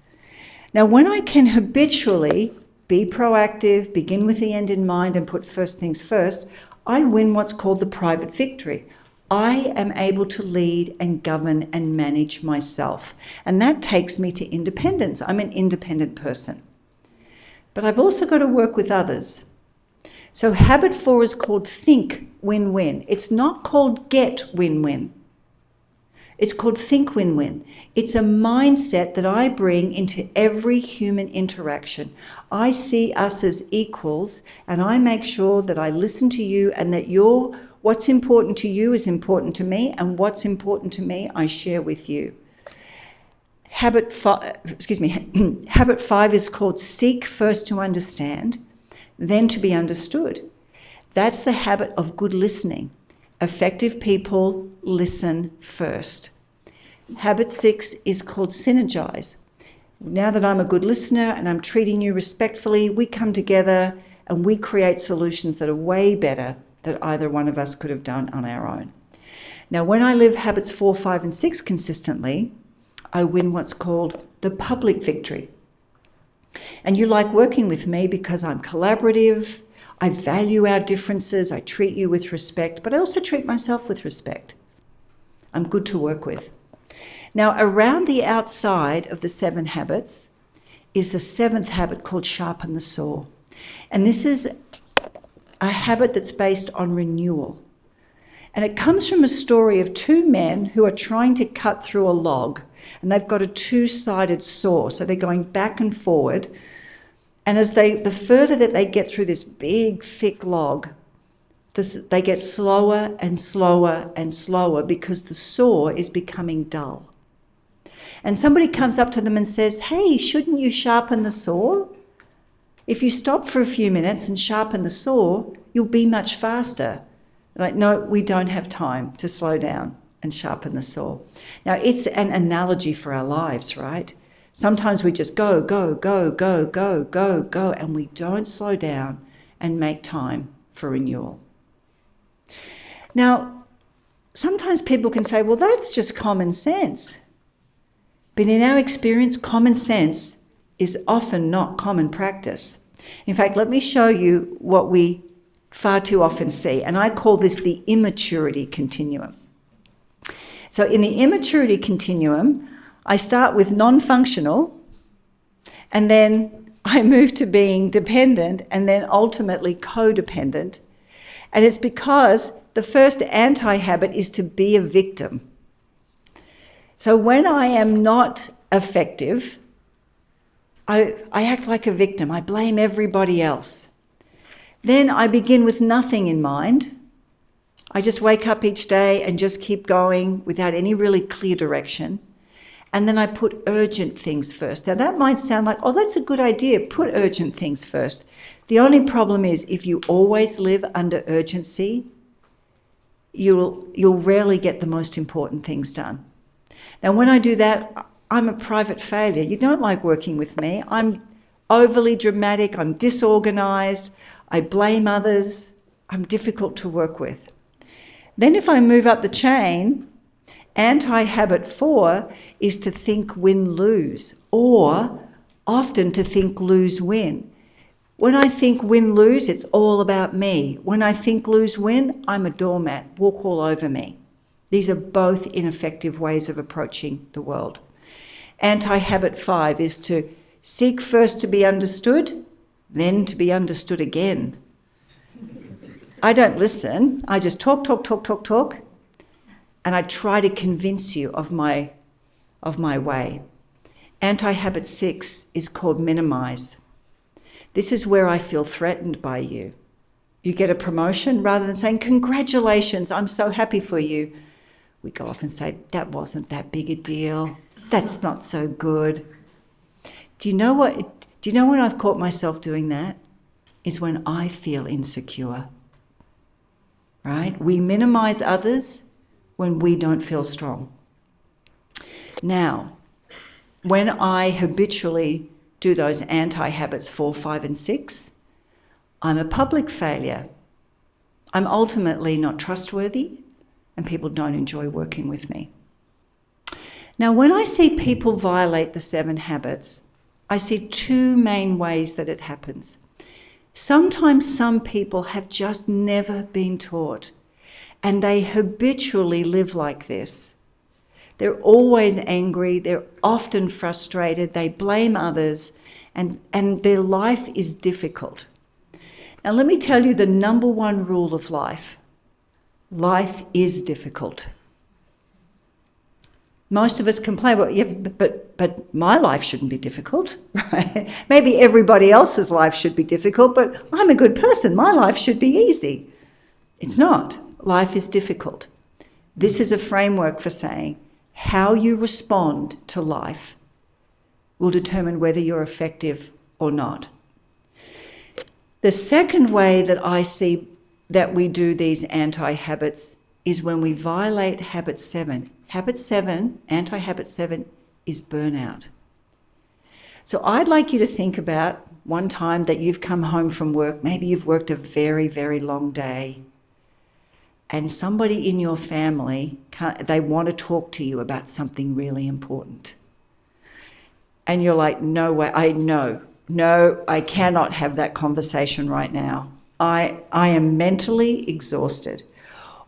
Now, when I can habitually be proactive, begin with the end in mind, and put first things first, I win what's called the private victory. I am able to lead and govern and manage myself. And that takes me to independence. I'm an independent person. But I've also got to work with others. So habit 4 is called think win-win. It's not called get win-win. It's called think win-win. It's a mindset that I bring into every human interaction. I see us as equals, and I make sure that I listen to you and that what's important to you is important to me, and what's important to me I share with you. Habit 5 is called seek first to understand, then to be understood. That's the habit of good listening. Effective people listen first. Habit 6 is called synergize. Now that I'm a good listener and I'm treating you respectfully, we come together and we create solutions that are way better than either one of us could have done on our own. Now, when I live habits 4, 5, and 6 consistently, I win what's called the public victory. And you like working with me because I'm collaborative, I value our differences, I treat you with respect, but I also treat myself with respect. I'm good to work with. Now, around the outside of the 7 habits is the 7th habit called sharpen the saw. And this is a habit that's based on renewal. And it comes from a story of two men who are trying to cut through a log. And they've got a two-sided saw, so they're going back and forward. And as the further that they get through this big, thick log, they get slower and slower and slower because the saw is becoming dull. And somebody comes up to them and says, hey, shouldn't you sharpen the saw? If you stop for a few minutes and sharpen the saw, you'll be much faster. They're like, no, we don't have time to slow down and sharpen the saw. Now, it's an analogy for our lives, right? Sometimes we just go, go, go, go, go, go, go, and we don't slow down and make time for renewal. Now, sometimes people can say, well, that's just common sense. But in our experience, common sense is often not common practice. In fact, let me show you what we far too often see, and I call this the immaturity continuum. So in the immaturity continuum, I start with non-functional, and then I move to being dependent, and then ultimately codependent. And it's because the first anti-habit is to be a victim. So when I am not effective, I act like a victim. I blame everybody else. Then I begin with nothing in mind. I just wake up each day and just keep going without any really clear direction. And then I put urgent things first. Now that might sound like, oh, that's a good idea. Put urgent things first. The only problem is if you always live under urgency, you'll rarely get the most important things done. Now when I do that, I'm a private failure. You don't like working with me. I'm overly dramatic. I'm disorganized. I blame others. I'm difficult to work with. Then if I move up the chain, anti-habit 4 is to think win-lose, or often to think lose-win. When I think win-lose, it's all about me. When I think lose-win, I'm a doormat, walk all over me. These are both ineffective ways of approaching the world. Anti-habit 5 is to seek first to be understood, then to be understood again. I don't listen, I just talk, and I try to convince you of my way. Anti-habit 6 is called minimize. This is where I feel threatened by you. You get a promotion, rather than saying, congratulations, I'm so happy for you, we go off and say, that wasn't that big a deal. That's not so good. Do you know when I've caught myself doing that? Is when I feel insecure. Right? We minimize others when we don't feel strong. Now, when I habitually do those anti-habits 4, 5, and 6, I'm a public failure. I'm ultimately not trustworthy, and people don't enjoy working with me. Now, when I see people violate the 7 habits, I see 2 main ways that it happens. Sometimes some people have just never been taught, and they habitually live like this. They're always angry, they're often frustrated, they blame others, and their life is difficult. Now, let me tell you the number 1 rule of life. Life is difficult. Most of us complain, well, yeah, but my life shouldn't be difficult, right? Maybe everybody else's life should be difficult, but I'm a good person. My life should be easy. It's not. Life is difficult. This is a framework for saying how you respond to life will determine whether you're effective or not. The second way that I see that we do these anti-habits is when we violate habit 7. Habit 7, anti-habit 7, is burnout. So I'd like you to think about one time that you've come home from work, maybe you've worked a very, very long day, and somebody in your family, they want to talk to you about something really important. And you're like, no way, I cannot have that conversation right now. I am mentally exhausted.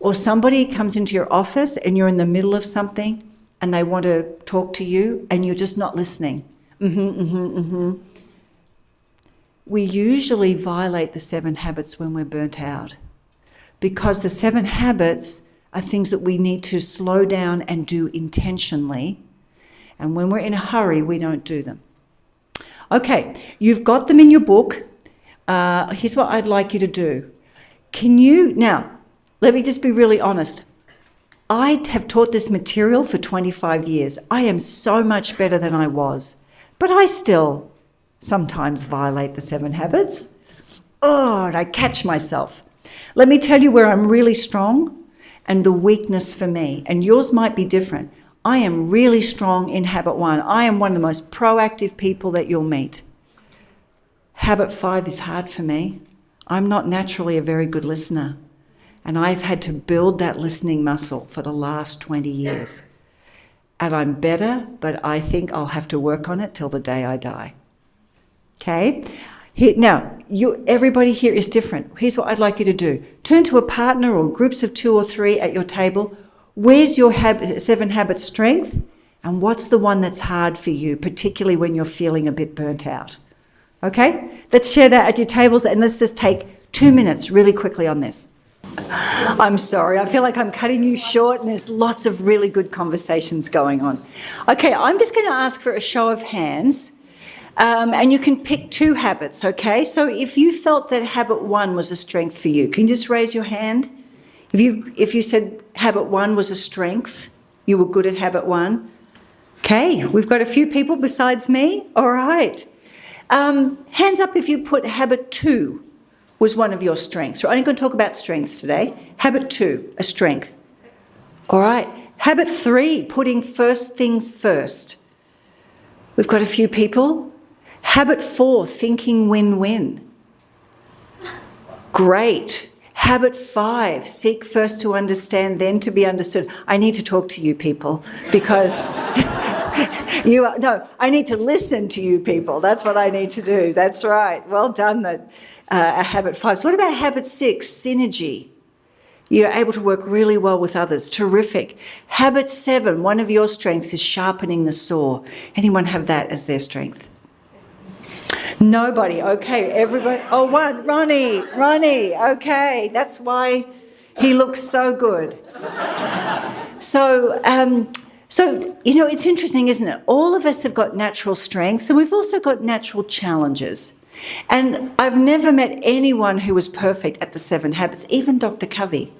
Or somebody comes into your office and you're in the middle of something and they want to talk to you and you're just not listening. We usually violate the 7 habits when we're burnt out, because the 7 habits are things that we need to slow down and do intentionally. And when we're in a hurry, we don't do them. Okay, you've got them in your book. Here's what I'd like you to do. Now, let me just be really honest. I have taught this material for 25 years. I am so much better than I was. But I still sometimes violate the 7 habits. Oh, and I catch myself. Let me tell you where I'm really strong and the weakness for me. And yours might be different. I am really strong in habit 1. I am one of the most proactive people that you'll meet. Habit 5 is hard for me. I'm not naturally a very good listener. And I've had to build that listening muscle for the last 20 years. And I'm better, but I think I'll have to work on it till the day I die. Okay? Everybody here is different. Here's what I'd like you to do. Turn to a partner or groups of 2 or 3 at your table. Where's your 7 habit strength? And what's the one that's hard for you, particularly when you're feeling a bit burnt out? Okay? Let's share that at your tables, and let's just take 2 minutes really quickly on this. I'm sorry, I feel like I'm cutting you short and there's lots of really good conversations going on. Okay, I'm just going to ask for a show of hands, and you can pick 2 habits, okay? So if you felt that habit 1 was a strength for you, can you just raise your hand? If you said habit 1 was a strength, you were good at habit 1. Okay, we've got a few people besides me. All right. Hands up if you put habit 2 was one of your strengths. We're only going to talk about strengths today. Habit 2, a strength. All right. Habit 3, putting first things first. We've got a few people. Habit 4, thinking win-win. Great. Habit 5, seek first to understand, then to be understood. I need to talk to you people because I need to listen to you people. That's what I need to do. That's right. Well done, habit 5. So what about habit 6, synergy? You're able to work really well with others. Terrific. Habit 7, one of your strengths is sharpening the saw. Anyone have that as their strength? Nobody. Okay, everybody. Oh, one. Ronnie. Okay, that's why he looks so good. So, it's interesting, isn't it? All of us have got natural strengths, and we've also got natural challenges. And I've never met anyone who was perfect at the 7 habits. Even Dr. Covey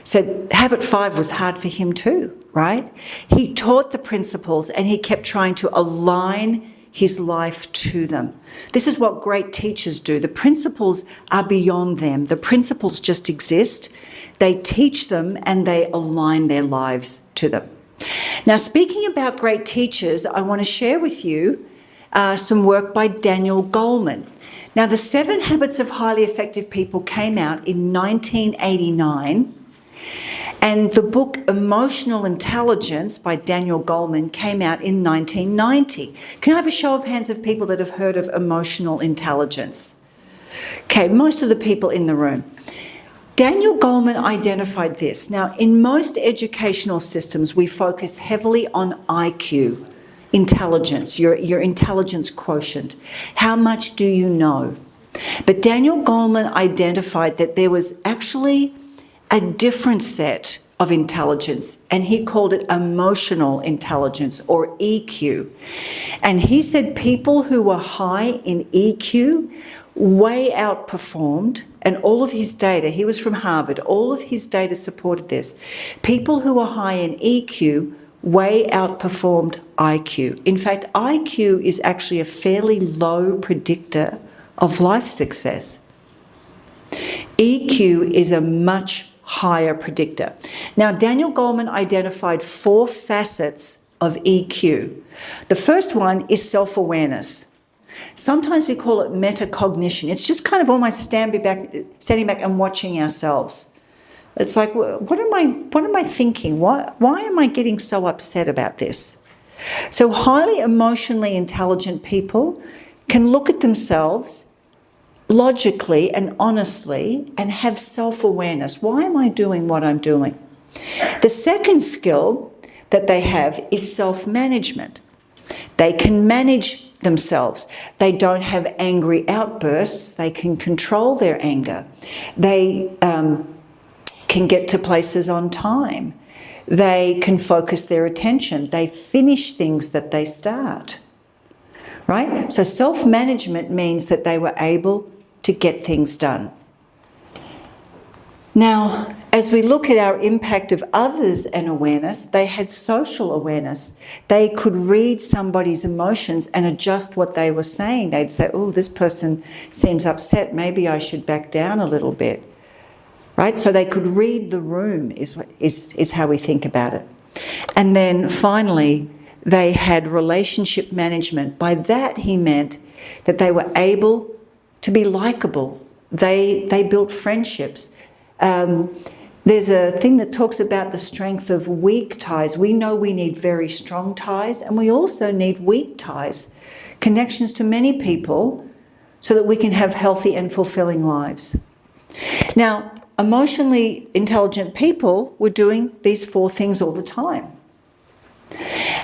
said habit 5 was hard for him too, right? He taught the principles and he kept trying to align his life to them. This is what great teachers do. The principles are beyond them. The principles just exist. They teach them and they align their lives to them. Now, speaking about great teachers, I want to share with you some work by Daniel Goleman. Now, the 7 Habits of Highly Effective People came out in 1989, and the book Emotional Intelligence by Daniel Goleman came out in 1990. Can I have a show of hands of people that have heard of emotional intelligence? Okay, most of the people in the room. Daniel Goleman identified this. Now, in most educational systems, we focus heavily on IQ, intelligence, your intelligence quotient. How much do you know? But Daniel Goleman identified that there was actually a different set of intelligence, and he called it emotional intelligence, or EQ. And he said people who were high in EQ way outperformed, and all of his data, he was from Harvard, all of his data supported this. People who were high in EQ way outperformed IQ. In fact, IQ is actually a fairly low predictor of life success. EQ is a much higher predictor. Now, Daniel Goleman identified 4 facets of EQ. The first one is self-awareness. Sometimes we call it metacognition. It's just kind of almost standing back and watching ourselves. It's like, what am I thinking? Why am I getting so upset about this? So highly emotionally intelligent people can look at themselves logically and honestly and have self-awareness. Why am I doing what I'm doing? The second skill that they have is self-management. They can manage themselves. They don't have angry outbursts. They can control their anger. They can get to places on time. They can focus their attention. They finish things that they start. Right? So self-management means that they were able to get things done. Now, as we look at our impact of others and awareness, they had social awareness. They could read somebody's emotions and adjust what they were saying. They'd say, oh, this person seems upset. Maybe I should back down a little bit. Right? So they could read the room is how we think about it. And then finally, they had relationship management. By that, he meant that they were able to be likable. They built friendships. There's a thing that talks about the strength of weak ties. We know we need very strong ties, and we also need weak ties, connections to many people, so that we can have healthy and fulfilling lives. Now, emotionally intelligent people were doing these 4 things all the time.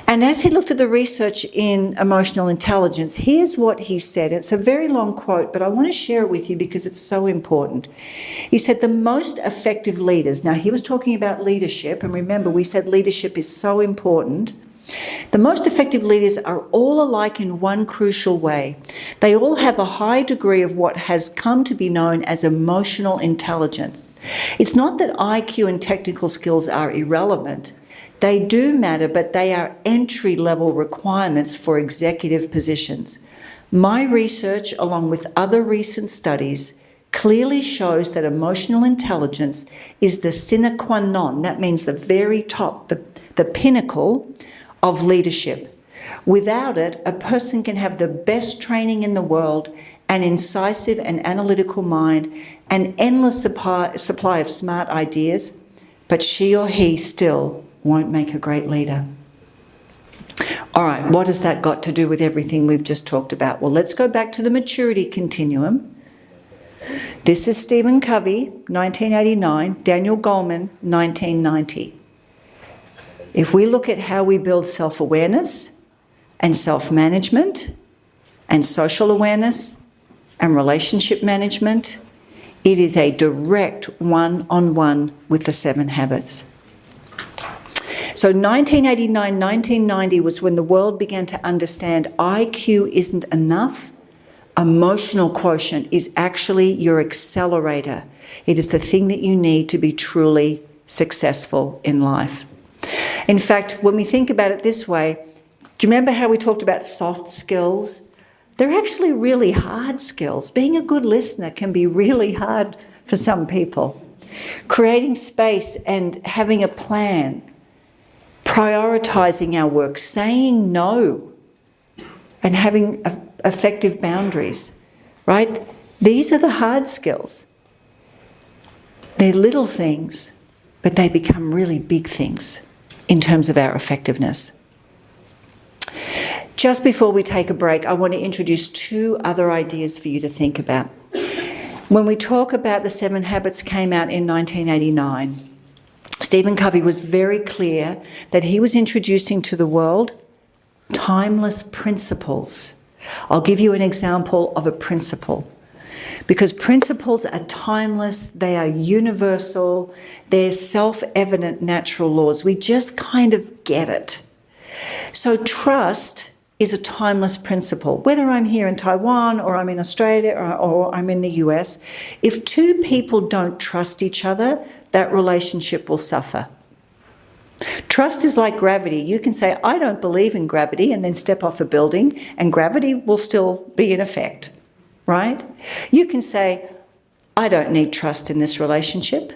And as he looked at the research in emotional intelligence, here's what he said. It's a very long quote, but I want to share it with you because it's so important. He said the most effective leaders, now he was talking about leadership, and remember we said leadership is so important. The most effective leaders are all alike in one crucial way. They all have a high degree of what has come to be known as emotional intelligence. It's not that IQ and technical skills are irrelevant. They do matter, but they are entry-level requirements for executive positions. My research, along with other recent studies, clearly shows that emotional intelligence is the sine qua non. That means the very top, the pinnacle of leadership. Without it, a person can have the best training in the world, an incisive and analytical mind, an endless supply of smart ideas, but she or he still won't make a great leader. All right, what has that got to do with everything we've just talked about? Well, let's go back to the maturity continuum. This is Stephen Covey, 1989, Daniel Goleman, 1990. If we look at how we build self-awareness and self-management and social awareness and relationship management, it is a direct one-on-one with the 7 habits. So 1989, 1990 was when the world began to understand IQ isn't enough. Emotional quotient is actually your accelerator. It is the thing that you need to be truly successful in life. In fact, when we think about it this way, do you remember how we talked about soft skills? They're actually really hard skills. Being a good listener can be really hard for some people. Creating space and having a plan, prioritizing our work, saying no, and having effective boundaries, right? These are the hard skills. They're little things, but they become really big things in terms of our effectiveness. Just before we take a break, I want to introduce 2 other ideas for you to think about. When we talk about the 7 habits came out in 1989, Stephen Covey was very clear that he was introducing to the world timeless principles. I'll give you an example of a principle. Because principles are timeless, they are universal, they're self-evident natural laws. We just kind of get it. So trust is a timeless principle. Whether I'm here in Taiwan or I'm in Australia or I'm in the US, if 2 people don't trust each other, that relationship will suffer. Trust is like gravity. You can say, I don't believe in gravity, and then step off a building, and gravity will still be in effect, right? You can say, I don't need trust in this relationship,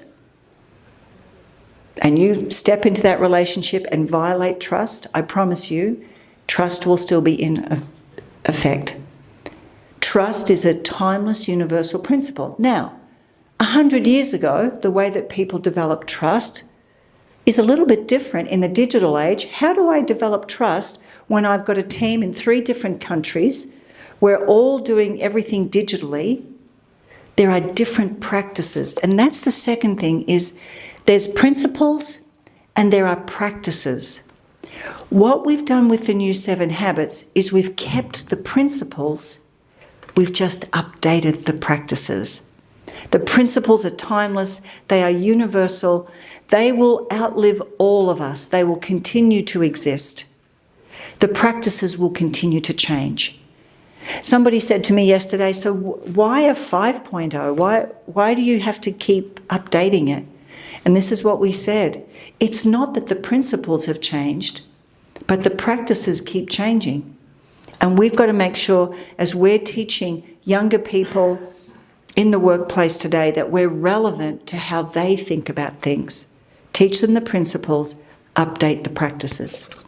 and you step into that relationship and violate trust. I promise you, trust will still be in effect. Trust is a timeless universal principle. Now, 100 years ago, the way that people developed trust is a little bit different in the digital age. How do I develop trust when I've got a team in 3 different countries? We're all doing everything digitally. There are different practices. And that's the second thing, is there's principles and there are practices. What we've done with the new 7 habits is we've kept the principles, we've just updated the practices. The principles are timeless, they are universal, they will outlive all of us, they will continue to exist. The practices will continue to change. Somebody said to me yesterday, so why a 5.0? Why do you have to keep updating it? And this is what we said. It's not that the principles have changed, but the practices keep changing. And we've got to make sure, as we're teaching younger people in the workplace today, that we're relevant to how they think about things. Teach them the principles, update the practices.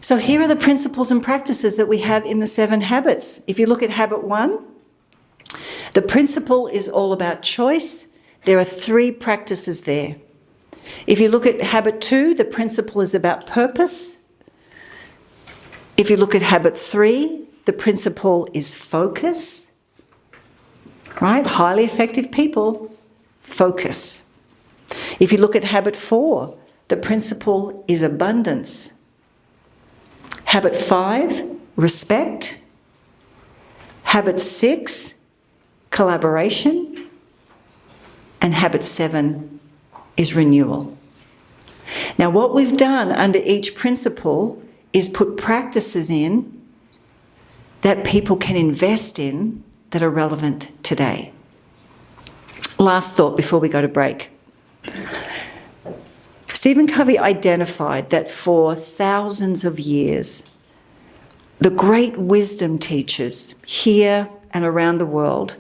So here are the principles and practices that we have in the 7 habits. If you look at habit 1, the principle is all about choice. There are 3 practices there. If you look at habit 2, the principle is about purpose. If you look at habit 3, the principle is focus. Right? Highly effective people, focus. If you look at habit 4, the principle is abundance. Habit 5, respect. Habit 6, collaboration. And habit 7 is renewal. Now, what we've done under each principle is put practices in that people can invest in that are relevant today. Last thought before we go to break. Stephen Covey identified that for thousands of years, the great wisdom teachers here and around the world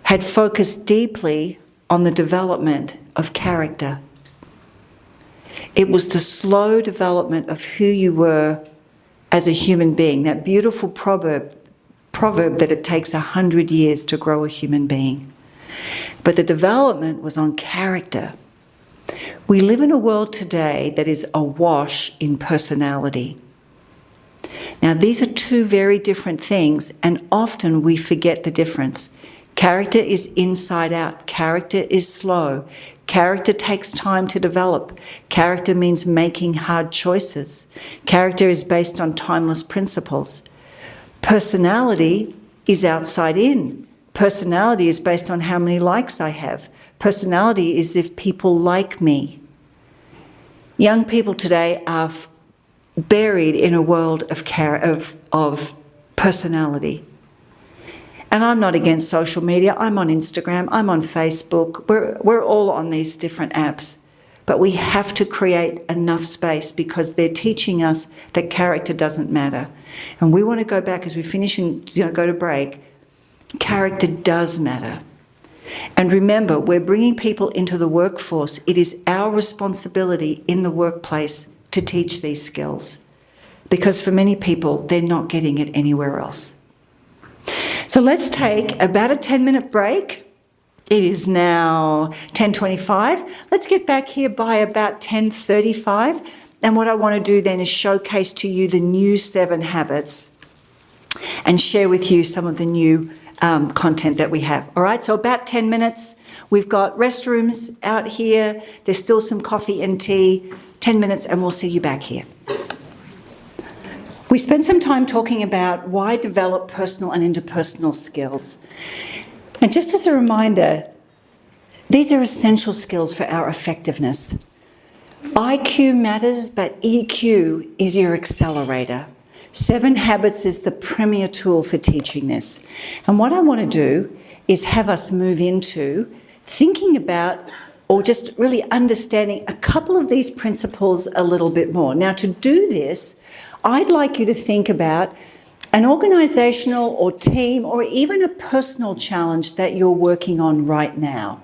had focused deeply on the development of character. It was the slow development of who you were as a human being, that beautiful proverb that it takes 100 years to grow a human being. But the development was on character. We live in a world today that is awash in personality. Now, these are 2 very different things, and often we forget the difference. Character is inside out. Character is slow. Character takes time to develop. Character means making hard choices. Character is based on timeless principles. Personality is outside in. Personality is based on how many likes I have. Personality is if people like me. Young people today are buried in a world of personality. And I'm not against social media. I'm on Instagram. I'm on Facebook. We're all on these different apps. But we have to create enough space because they're teaching us that character doesn't matter. And we want to go back as we finish and go to break. Character does matter. And remember, we're bringing people into the workforce. It is our responsibility in the workplace to teach these skills. Because for many people, they're not getting it anywhere else. So let's take about a 10-minute break. It is now 10:25. Let's get back here by about 10:35. And what I want to do then is showcase to you the new 7 habits and share with you some of the new content that we have. All right, so about 10 minutes. We've got restrooms out here. There's still some coffee and tea. 10 minutes and we'll see you back here. We spent some time talking about why develop personal and interpersonal skills. And just as a reminder, these are essential skills for our effectiveness. IQ matters, but EQ is your accelerator. 7 Habits is the premier tool for teaching this. And what I want to do is have us move into thinking about or just really understanding a couple of these principles a little bit more. Now, to do this, I'd like you to think about an organisational or team or even a personal challenge that you're working on right now.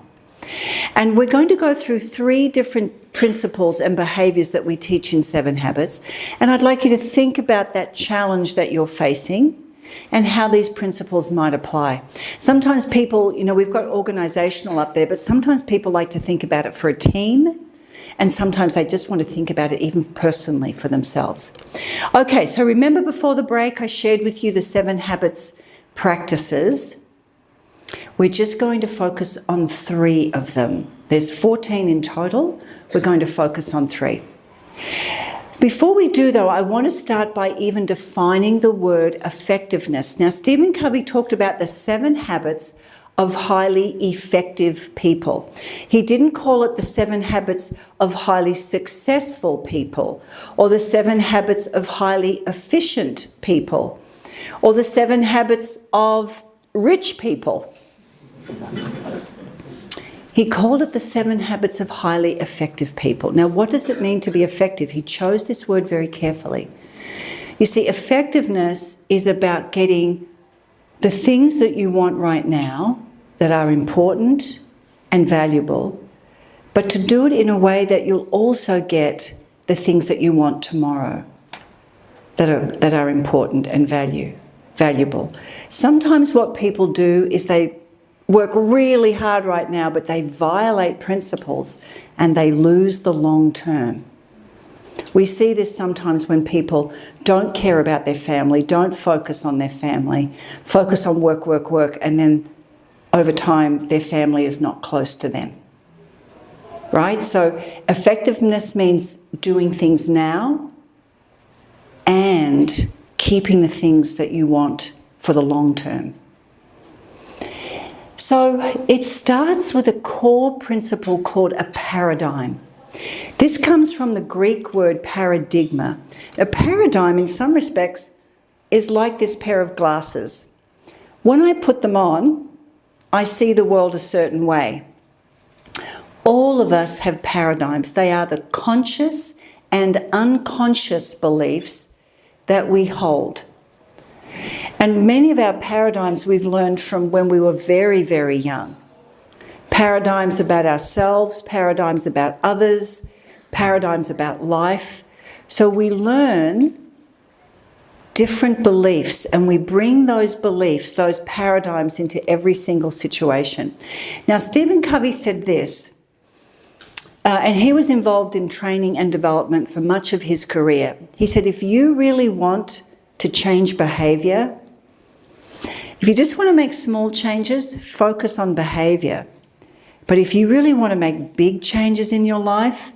And we're going to go through 3 different principles and behaviours that we teach in 7 Habits. And I'd like you to think about that challenge that you're facing and how these principles might apply. Sometimes people, we've got organisational up there, but sometimes people like to think about it for a team, and sometimes they just want to think about it even personally for themselves. Okay, so remember before the break I shared with you the 7 Habits practices. We're just going to focus on 3 of them. There's 14 in total. We're going to focus on 3. Before we do, though, I want to start by even defining the word effectiveness. Now, Stephen Covey talked about the 7 habits of highly effective people. He didn't call it the 7 habits of highly successful people, or the 7 habits of highly efficient people, or the 7 habits of rich people. He called it the 7 habits of highly effective people. Now, what does it mean to be effective? He chose this word very carefully. You see, effectiveness is about getting the things that you want right now that are important and valuable, but to do it in a way that you'll also get the things that you want tomorrow that are important and valuable. Sometimes what people do is they work really hard right now, but they violate principles and they lose the long term. We see this sometimes when people don't care about their family, don't focus on their family, focus on work, and then over time their family is not close to them. Right? So effectiveness means doing things now and keeping the things that you want for the long term. So it starts with a core principle called a paradigm. This comes from the Greek word paradigma. A paradigm, in some respects, is like this pair of glasses. When I put them on, I see the world a certain way. All of us have paradigms. They are the conscious and unconscious beliefs that we hold. And many of our paradigms we've learned from when we were very, very young. Paradigms about ourselves, paradigms about others, paradigms about life. So we learn different beliefs and we bring those beliefs, those paradigms into every single situation. Now, Stephen Covey said this, and he was involved in training and development for much of his career. He said, if you really want to change behaviour, if you just want to make small changes, focus on behaviour. But if you really want to make big changes in your life,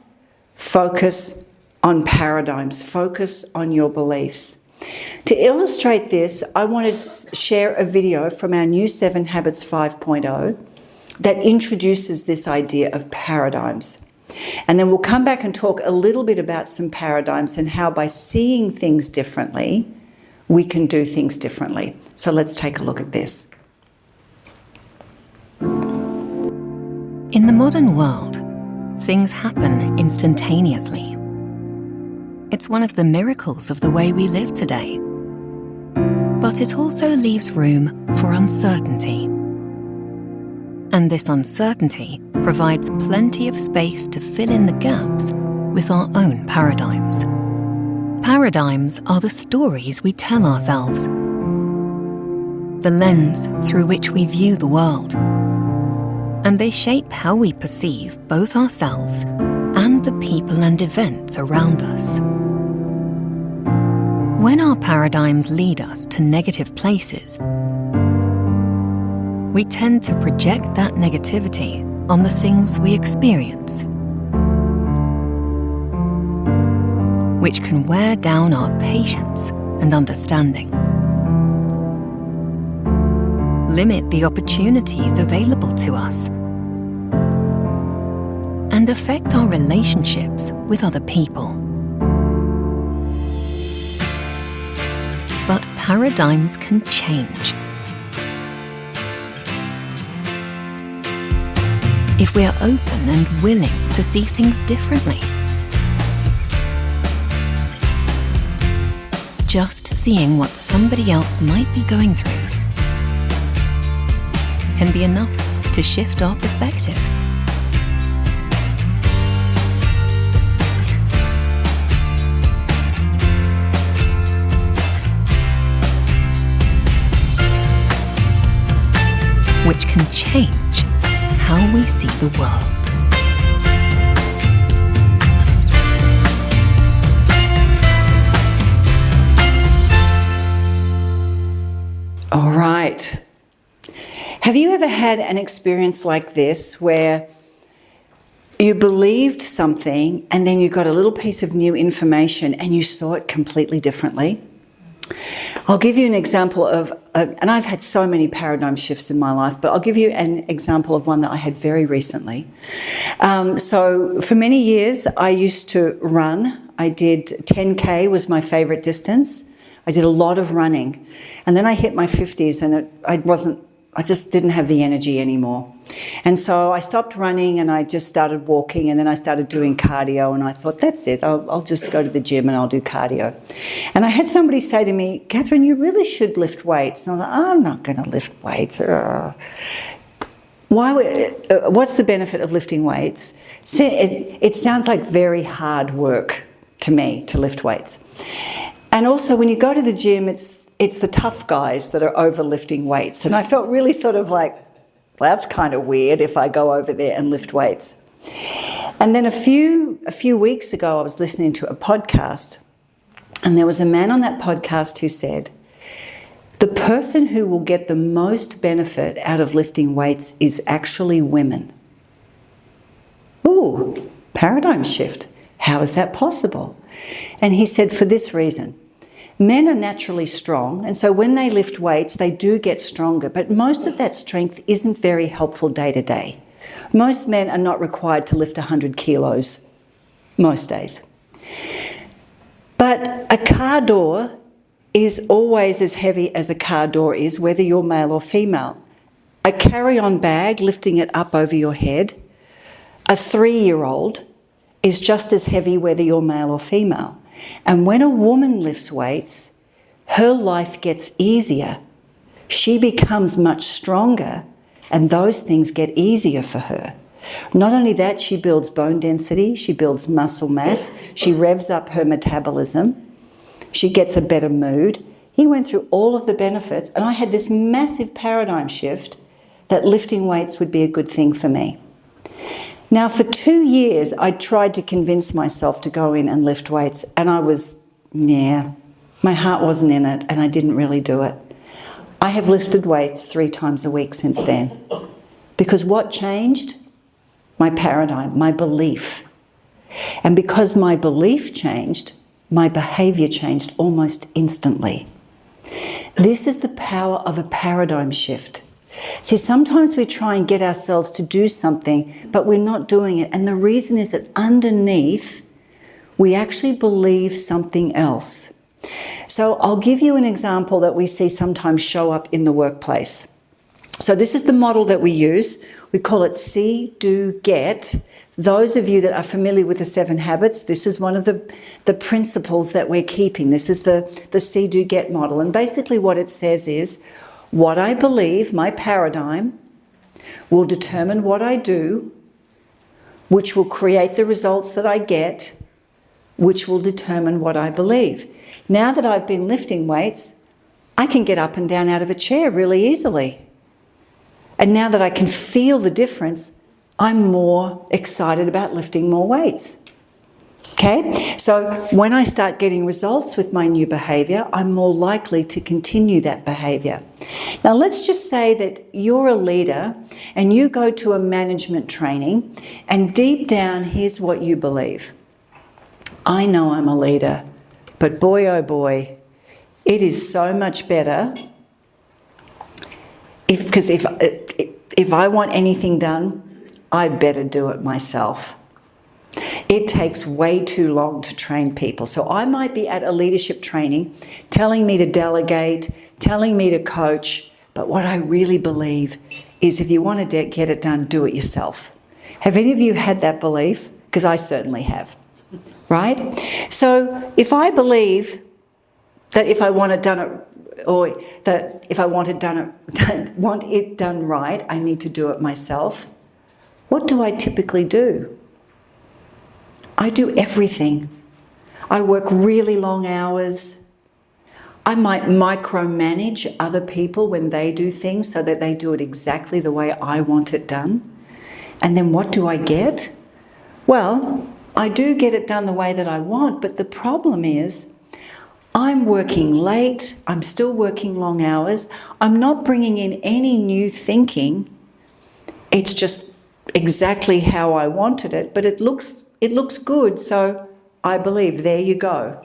focus on paradigms, focus on your beliefs. To illustrate this, I want to share a video from our new 7 Habits 5.0 that introduces this idea of paradigms. And then we'll come back and talk a little bit about some paradigms and how by seeing things differently, we can do things differently. So let's take a look at this. In the modern world, things happen instantaneously. It's one of the miracles of the way we live today. But it also leaves room for uncertainty. And this uncertainty provides plenty of space to fill in the gaps with our own paradigms. Paradigms are the stories we tell ourselves, the lens through which we view the world, and they shape how we perceive both ourselves and the people and events around us. When our paradigms lead us to negative places, we tend to project that negativity on the things we experience, which can wear down our patience and understanding, limit the opportunities available to us, and affect our relationships with other people. But paradigms can change. If we are open and willing to see things differently. Just seeing what somebody else might be going through can be enough to shift our perspective. Which can change how we see the world. All right. Have you ever had an experience like this where you believed something and then you got a little piece of new information and you saw it completely differently? I'll give you an example of, and I've had so many paradigm shifts in my life, but I'll give you an example of one that I had very recently. So for many years, I used to run. I did 10K was my favourite distance. I did a lot of running. And then I hit my 50s and I just didn't have the energy anymore. And so I stopped running and I just started walking, and then I started doing cardio, and I thought, that's it, I'll just go to the gym and I'll do cardio. And I had somebody say to me, Catherine, you really should lift weights. And I'm like, I'm not going to lift weights. What's the benefit of lifting weights? It sounds like very hard work to me to lift weights. And also when you go to the gym, it's the tough guys that are overlifting weights. And I felt really sort of like, well, that's kind of weird if I go over there and lift weights. And then a few weeks ago, I was listening to a podcast, and there was a man on that podcast who said, the person who will get the most benefit out of lifting weights is actually women. Ooh, paradigm shift. How is that possible? And he said, for this reason. Men are naturally strong, and so when they lift weights, they do get stronger, but most of that strength isn't very helpful day to day. Most men are not required to lift 100 kilos most days. But a car door is always as heavy as a car door is, whether you're male or female. A carry-on bag, lifting it up over your head, a 3-year-old is just as heavy whether you're male or female. And when a woman lifts weights, her life gets easier. She becomes much stronger, and those things get easier for her. Not only that, she builds bone density, she builds muscle mass, she revs up her metabolism, she gets a better mood. He went through all of the benefits, and I had this massive paradigm shift that lifting weights would be a good thing for me. Now, for 2 years, I tried to convince myself to go in and lift weights, and my heart wasn't in it, and I didn't really do it. I have lifted weights 3 times a week since then. Because what changed? My paradigm, my belief. And because my belief changed, my behaviour changed almost instantly. This is the power of a paradigm shift. See, sometimes we try and get ourselves to do something, but we're not doing it. And the reason is that underneath, we actually believe something else. So I'll give you an example that we see sometimes show up in the workplace. So this is the model that we use. We call it see, do, get. Those of you that are familiar with the 7 habits, this is one of the principles that we're keeping. This is the see, do, get model. And basically what it says is, what I believe, my paradigm, will determine what I do, which will create the results that I get, which will determine what I believe. Now that I've been lifting weights, I can get up and down out of a chair really easily. And now that I can feel the difference, I'm more excited about lifting more weights. Okay, so when I start getting results with my new behaviour, I'm more likely to continue that behaviour. Now let's just say that you're a leader and you go to a management training, and deep down here's what you believe. I know I'm a leader, but boy oh boy, it is so much better because if I want anything done, I better do it myself. It takes way too long to train people. So I might be at a leadership training telling me to delegate, telling me to coach, but what I really believe is if you want to get it done, do it yourself. Have any of you had that belief? Because I certainly have, right? So if I believe that if I want it done, or that if I want it done right, I need to do it myself, what do I typically do? I do everything. I work really long hours. I might micromanage other people when they do things so that they do it exactly the way I want it done. And then what do I get? Well, I do get it done the way that I want, but the problem is I'm working late, I'm still working long hours, I'm not bringing in any new thinking. It's just exactly how I wanted it, but it looks good, so I believe, there you go.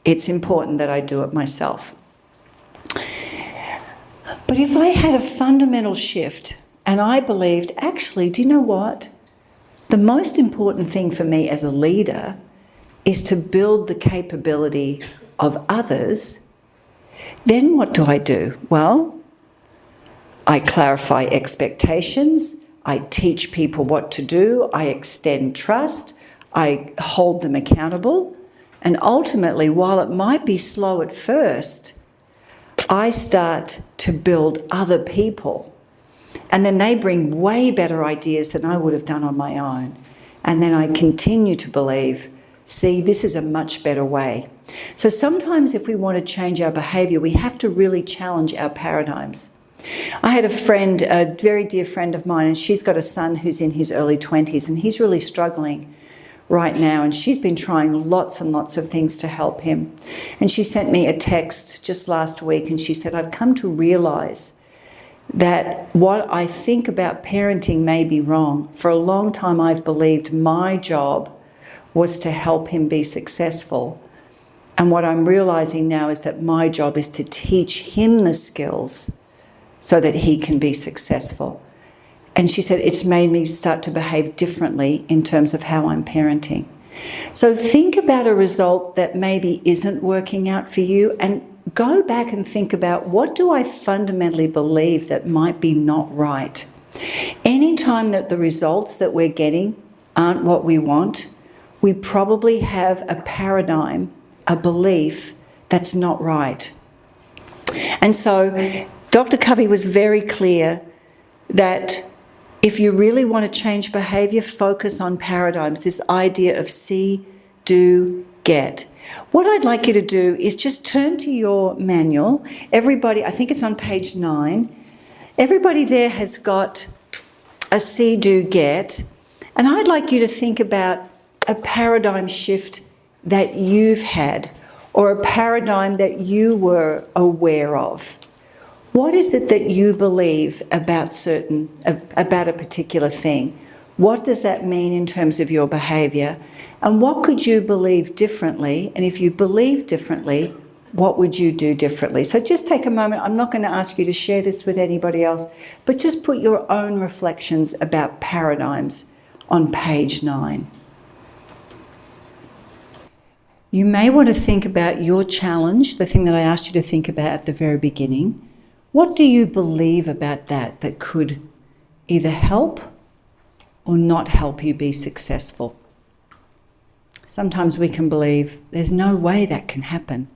It's important that I do it myself. But if I had a fundamental shift and I believed, actually, do you know what? The most important thing for me as a leader is to build the capability of others, then what do? Well, I clarify expectations, I teach people what to do, I extend trust, I hold them accountable, and ultimately, while it might be slow at first, I start to build other people. And then they bring way better ideas than I would have done on my own. And then I continue to believe, see, this is a much better way. So sometimes if we want to change our behaviour, we have to really challenge our paradigms. I had a friend, a very dear friend of mine, and she's got a son who's in his early 20s, and he's really struggling right now, and she's been trying lots and lots of things to help him. And she sent me a text just last week, and she said, I've come to realise that what I think about parenting may be wrong. For a long time I've believed my job was to help him be successful. And what I'm realising now is that my job is to teach him the skills so that he can be successful. And she said, it's made me start to behave differently in terms of how I'm parenting. So think about a result that maybe isn't working out for you and go back and think about, what do I fundamentally believe that might be not right? Anytime that the results that we're getting aren't what we want, we probably have a paradigm, a belief that's not right. And so Dr. Covey was very clear that if you really want to change behaviour, focus on paradigms, this idea of see, do, get. What I'd like you to do is just turn to your manual. Everybody, I think it's on page 9. Everybody there has got a see, do, get. And I'd like you to think about a paradigm shift that you've had or a paradigm that you were aware of. What is it that you believe about a particular thing? What does that mean in terms of your behaviour? And what could you believe differently? And if you believe differently, what would you do differently? So just take a moment. I'm not going to ask you to share this with anybody else, but just put your own reflections about paradigms on page 9. You may want to think about your challenge, the thing that I asked you to think about at the very beginning. What do you believe about that could either help or not help you be successful? Sometimes we can believe there's no way that can happen,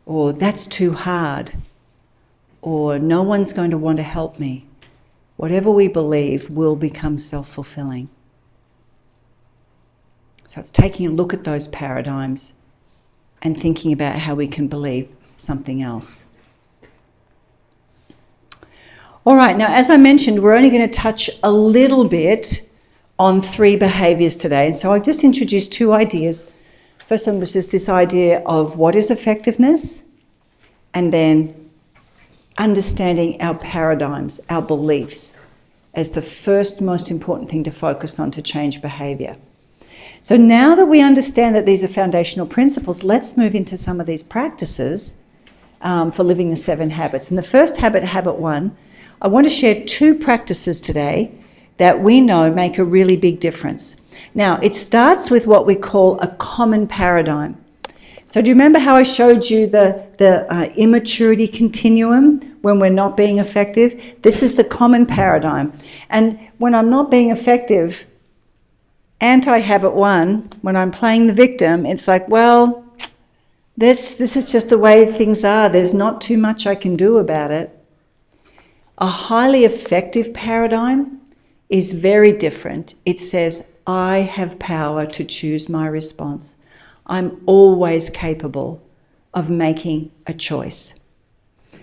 or that's too hard, or no one's going to want to help me. Whatever we believe will become self-fulfilling. So it's taking a look at those paradigms and thinking about how we can believe something else. All right, now as I mentioned, we're only going to touch a little bit on 3 behaviours today. And so I've just introduced 2 ideas. First one was just this idea of what is effectiveness, and then understanding our paradigms, our beliefs, as the first most important thing to focus on to change behaviour. So now that we understand that these are foundational principles, let's move into some of these practices for living the 7 habits. And the first habit, habit 1, I want to share 2 practices today that we know make a really big difference. Now, it starts with what we call a common paradigm. So do you remember how I showed you the immaturity continuum when we're not being effective? This is the common paradigm. And when I'm not being effective, anti-habit 1, when I'm playing the victim, it's like, well, this is just the way things are. There's not too much I can do about it. A highly effective paradigm is very different. It says, I have power to choose my response. I'm always capable of making a choice.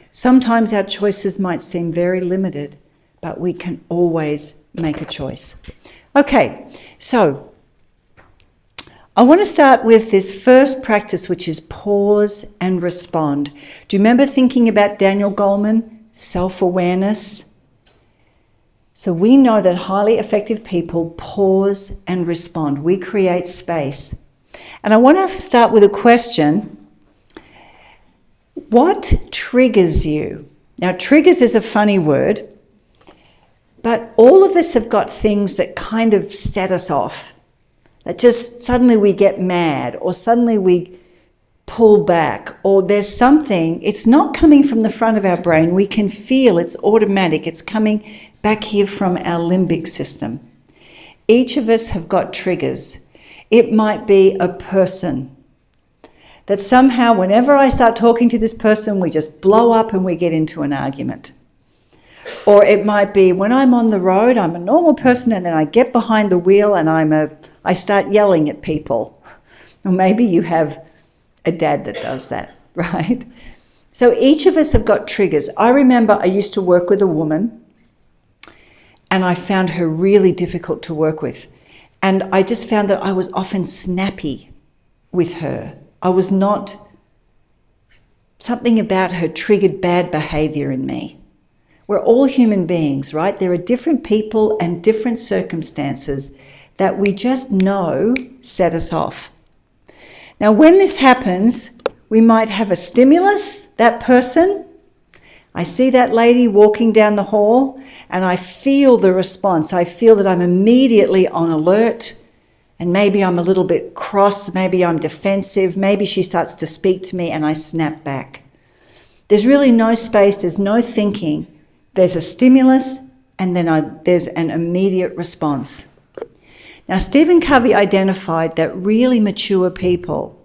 Sometimes our choices might seem very limited, but we can always make a choice. Okay, so I want to start with this first practice, which is pause and respond. Do you remember thinking about Daniel Goleman? Self-awareness. So we know that highly effective people pause and respond. We create space. And I want to start with a question. What triggers you Now, triggers is a funny word, but all of us have got things that kind of set us off, that just suddenly we get mad, or suddenly we pull back, or there's something, it's not coming from the front of our brain. We can feel it's automatic. It's coming back here from our limbic system. Each of us have got triggers. It might be a person that somehow whenever I start talking to this person, we just blow up and we get into an argument. Or it might be when I'm on the road, I'm a normal person, and then I get behind the wheel and I start yelling at people. Or maybe you have a dad that does that, right? So each of us have got triggers. I remember I used to work with a woman, and I found her really difficult to work with. And I just found that I was often snappy with her. I was not, something about her triggered bad behavior in me. We're all human beings, right? There are different people and different circumstances that we just know set us off. Now, when this happens, we might have a stimulus, that person. I see that lady walking down the hall and I feel the response. I feel that I'm immediately on alert, and maybe I'm a little bit cross, maybe I'm defensive, maybe she starts to speak to me and I snap back. There's really no space, there's no thinking. There's a stimulus and then there's an immediate response. Now, Stephen Covey identified that really mature people,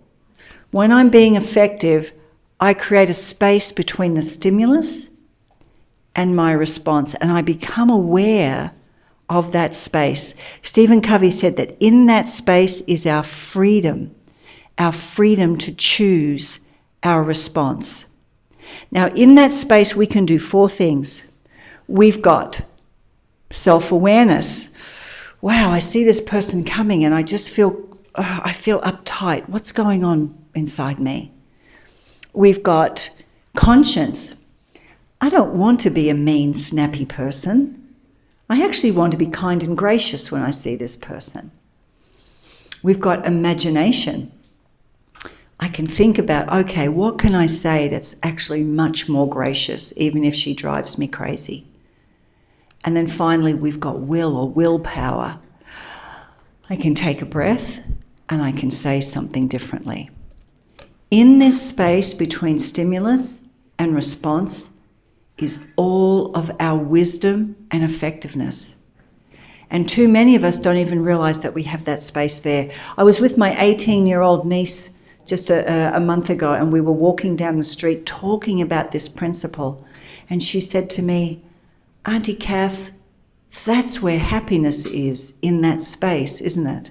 when I'm being effective, I create a space between the stimulus and my response, and I become aware of that space. Stephen Covey said that in that space is our freedom to choose our response. Now, in that space, we can do 4 things. We've got self-awareness. Wow, I see this person coming and I just feel, I feel uptight. What's going on inside me? We've got conscience. I don't want to be a mean, snappy person. I actually want to be kind and gracious when I see this person. We've got imagination. I can think about, okay, what can I say that's actually much more gracious, even if she drives me crazy? And then finally, we've got will or willpower. I can take a breath and I can say something differently. In this space between stimulus and response is all of our wisdom and effectiveness. And too many of us don't even realize that we have that space there. I was with my 18-year-old niece just a month ago, and we were walking down the street talking about this principle. And she said to me, Auntie Kath, that's where happiness is, in that space, isn't it?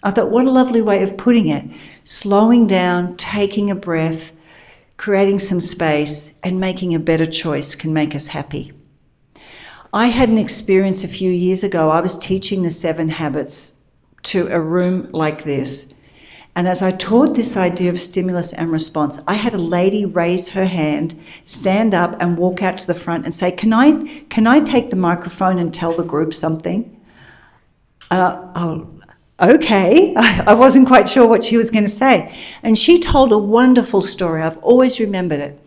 I thought, what a lovely way of putting it. Slowing down, taking a breath, creating some space, and making a better choice can make us happy. I had an experience a few years ago. I was teaching the 7 habits to a room like this. And as I taught this idea of stimulus and response, I had a lady raise her hand, stand up and walk out to the front and say, can I take the microphone and tell the group something? Okay. I wasn't quite sure what she was going to say. And she told a wonderful story. I've always remembered it.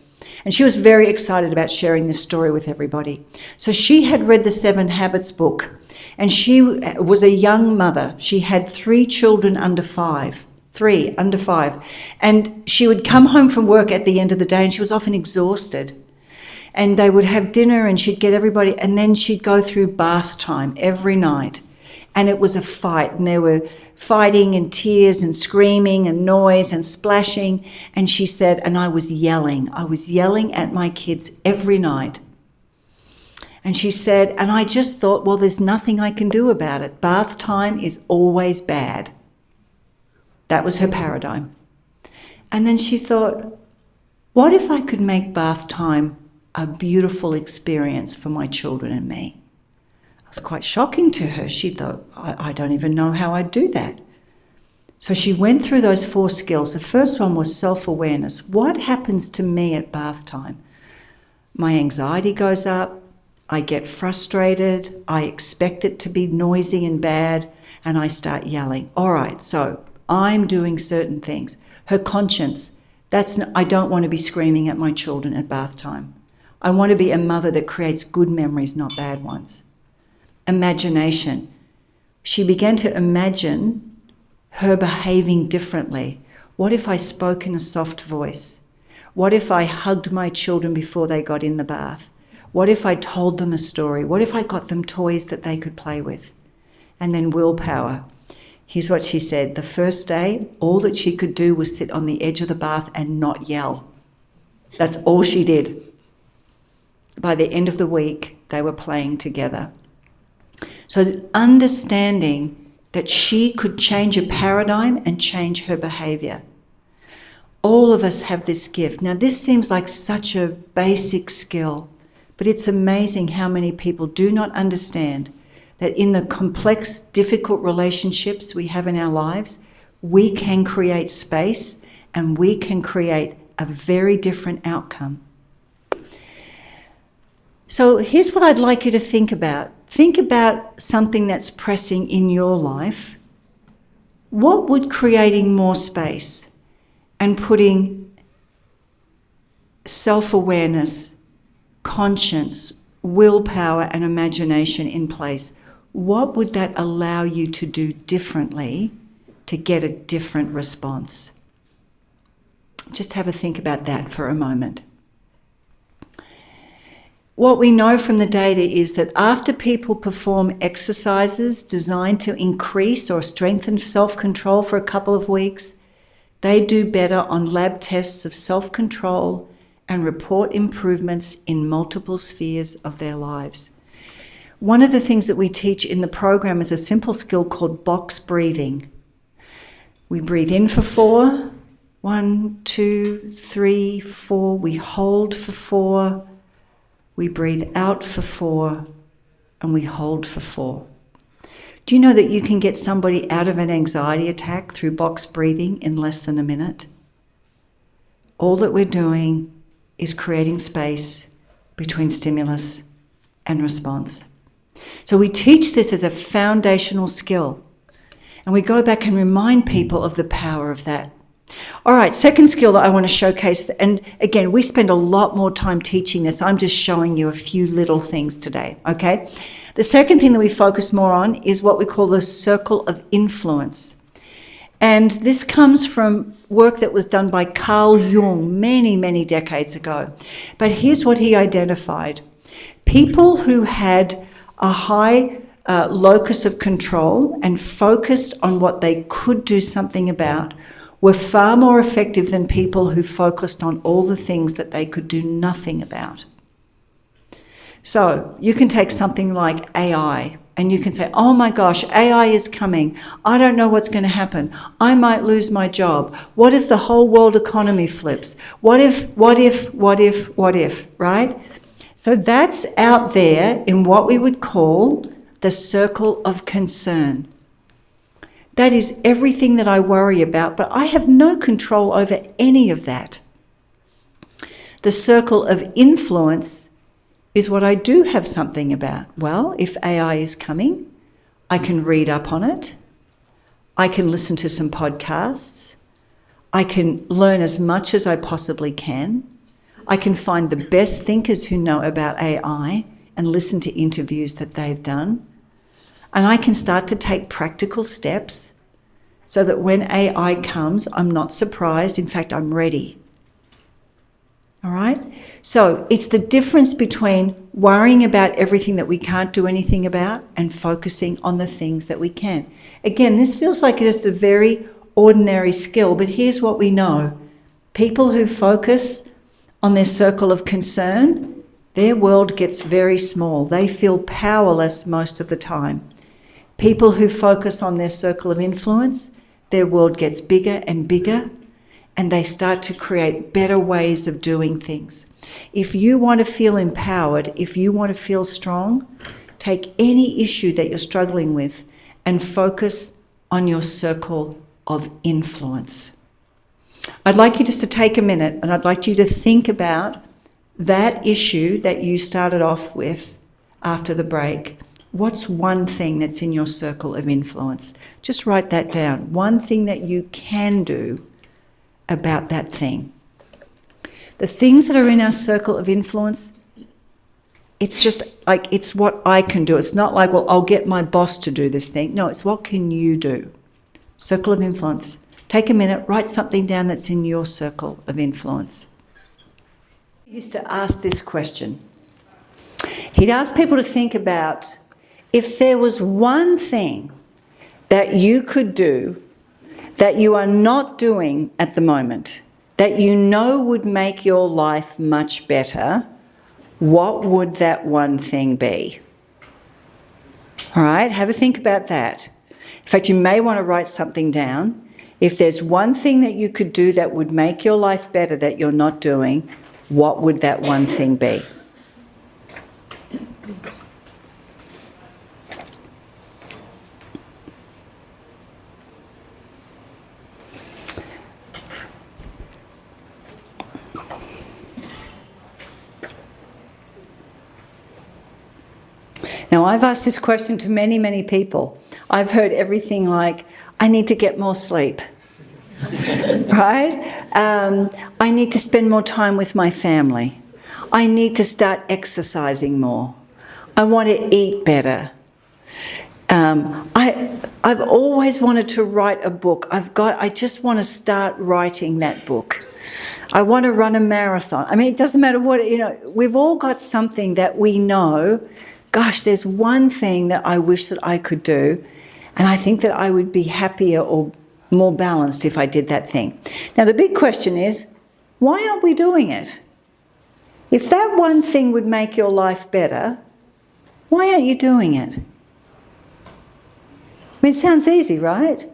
And she was very excited about sharing this story with everybody. So she had read the 7 Habits book, and she was a young mother. She had 3 children under 5. 3 under 5. And she would come home from work at the end of the day, and she was often exhausted. And they would have dinner and she'd get everybody, and then she'd go through bath time every night. And it was a fight, and there were fighting and tears and screaming and noise and splashing. And she said, and I was yelling at my kids every night. And she said, and I just thought, well, there's nothing I can do about it. Bath time is always bad. That was her paradigm. And then she thought, what if I could make bath time a beautiful experience for my children and me? It was quite shocking to her. She thought, I don't even know how I'd do that. So she went through those 4 skills. The first one was self-awareness. What happens to me at bath time? My anxiety goes up. I get frustrated. I expect it to be noisy and bad, and I start yelling. All right, so I'm doing certain things. Her conscience, I don't want to be screaming at my children at bath time. I want to be a mother that creates good memories, not bad ones. Imagination. She began to imagine her behaving differently. What if I spoke in a soft voice? What if I hugged my children before they got in the bath? What if I told them a story? What if I got them toys that they could play with? And then willpower. Here's what she said. The first day, all that she could do was sit on the edge of the bath and not yell. That's all she did. By the end of the week, they were playing together. So understanding that she could change a paradigm and change her behaviour. All of us have this gift. Now, this seems like such a basic skill, but it's amazing how many people do not understand that in the complex, difficult relationships we have in our lives, we can create space and we can create a very different outcome. So here's what I'd like you to think about. Think about something that's pressing in your life. What would creating more space and putting self-awareness, conscience, willpower, and imagination in place, what would that allow you to do differently to get a different response? Just have a think about that for a moment. What we know from the data is that after people perform exercises designed to increase or strengthen self-control for a couple of weeks, they do better on lab tests of self-control and report improvements in multiple spheres of their lives. One of the things that we teach in the program is a simple skill called box breathing. We breathe in for 4, 1, 2, 3, 4. We hold for 4. We breathe out for 4, and we hold for 4. Do you know that you can get somebody out of an anxiety attack through box breathing in less than a minute? All that we're doing is creating space between stimulus and response. So we teach this as a foundational skill, and we go back and remind people of the power of that. All right, second skill that I want to showcase, and again, we spend a lot more time teaching this. I'm just showing you a few little things today, okay? The second thing that we focus more on is what we call the circle of influence. And this comes from work that was done by Carl Jung many, many decades ago. But here's what he identified. People who had a high locus of control and focused on what they could do something about were far more effective than people who focused on all the things that they could do nothing about. So you can take something like AI and you can say, oh my gosh, AI is coming. I don't know what's going to happen. I might lose my job. What if the whole world economy flips? What if, right? So that's out there in what we would call the circle of concern. That is everything that I worry about, but I have no control over any of that. The circle of influence is what I do have something about. Well, if AI is coming, I can read up on it. I can listen to some podcasts. I can learn as much as I possibly can. I can find the best thinkers who know about AI and listen to interviews that they've done. And I can start to take practical steps so that when AI comes, I'm not surprised. In fact, I'm ready. All right? So it's the difference between worrying about everything that we can't do anything about and focusing on the things that we can. Again, this feels like just a very ordinary skill, but here's what we know. People who focus on their circle of concern, their world gets very small. They feel powerless most of the time. People who focus on their circle of influence, their world gets bigger and bigger, and they start to create better ways of doing things. If you want to feel empowered, if you want to feel strong, take any issue that you're struggling with and focus on your circle of influence. I'd like you just to take a minute and I'd like you to think about that issue that you started off with after the break. What's one thing that's in your circle of influence? Just write that down. One thing that you can do about that thing. The things that are in our circle of influence, It's just like, it's what I can do. It's not like, well, I'll get my boss to do this thing. No, it's what can you do? Circle of influence. Take a minute, write something down that's in your circle of influence. He used to ask this question. He'd ask people to think about if there was one thing that you could do that you are not doing at the moment, that you know would make your life much better, what would that one thing be? All right, have a think about that. In fact, you may want to write something down. If there's one thing that you could do that would make your life better that you're not doing, what would that one thing be? Now, I've asked this question to many, many people. I've heard everything like, I need to get more sleep, right? I need to spend more time with my family. I need to start exercising more. I want to eat better. I've always wanted to write a book. I just want to start writing that book. I want to run a marathon. I mean, it doesn't matter what, we've all got something that we know. Gosh, there's one thing that I wish that I could do, and I think that I would be happier or more balanced if I did that thing. Now, the big question is, why aren't we doing it? If that one thing would make your life better, why aren't you doing it? I mean, it sounds easy, right?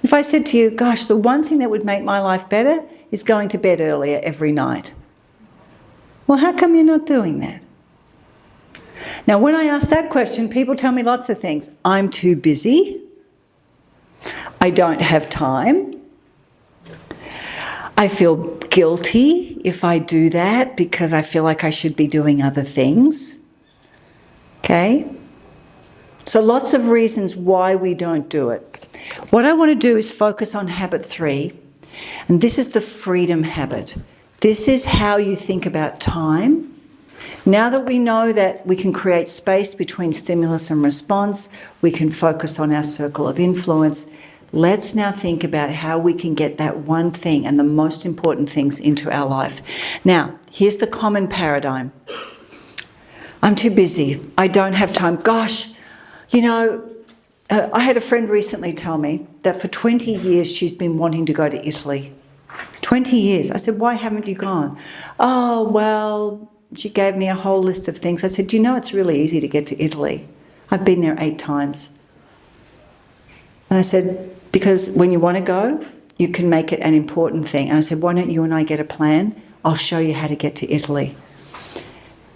If I said to you, gosh, the one thing that would make my life better is going to bed earlier every night. Well, how come you're not doing that? Now, when I ask that question, people tell me lots of things. I'm too busy. I don't have time. I feel guilty if I do that because I feel like I should be doing other things. Okay? So lots of reasons why we don't do it. What I want to do is focus on habit 3, and this is the freedom habit. This is how you think about time. Now that we know that we can create space between stimulus and response, we can focus on our circle of influence, let's now think about how we can get that one thing and the most important things into our life. Now, here's the common paradigm. I'm too busy. I don't have time. Gosh, I had a friend recently tell me that for 20 years she's been wanting to go to Italy. 20 years. I said, why haven't you gone? Oh, well, she gave me a whole list of things. I said, do you know it's really easy to get to Italy? I've been there 8 times. And I said, because when you want to go, you can make it an important thing. And I said, why don't you and I get a plan? I'll show you how to get to Italy.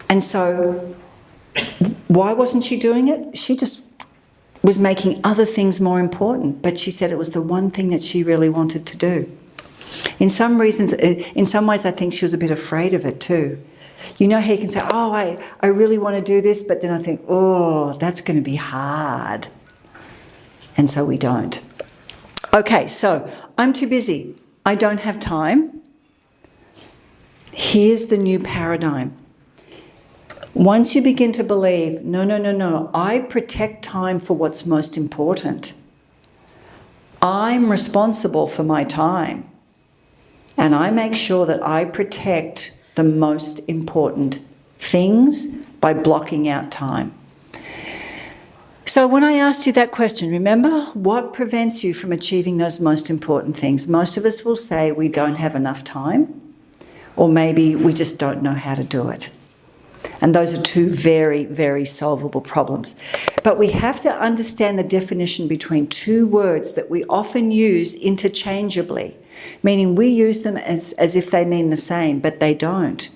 And so why wasn't she doing it? She just was making other things more important. But she said it was the one thing that she really wanted to do. In some ways, I think she was a bit afraid of it too. You know how you can say, oh, I really want to do this, but then I think, oh, that's going to be hard. And so we don't. Okay, so I'm too busy. I don't have time. Here's the new paradigm. Once you begin to believe, no, I protect time for what's most important. I'm responsible for my time. And I make sure that I protect the most important things by blocking out time. So when I asked you that question, remember, what prevents you from achieving those most important things? Most of us will say we don't have enough time, or maybe we just don't know how to do it. And those are 2 very, very solvable problems. But we have to understand the definition between 2 words that we often use interchangeably, meaning we use them as if they mean the same, but they don't.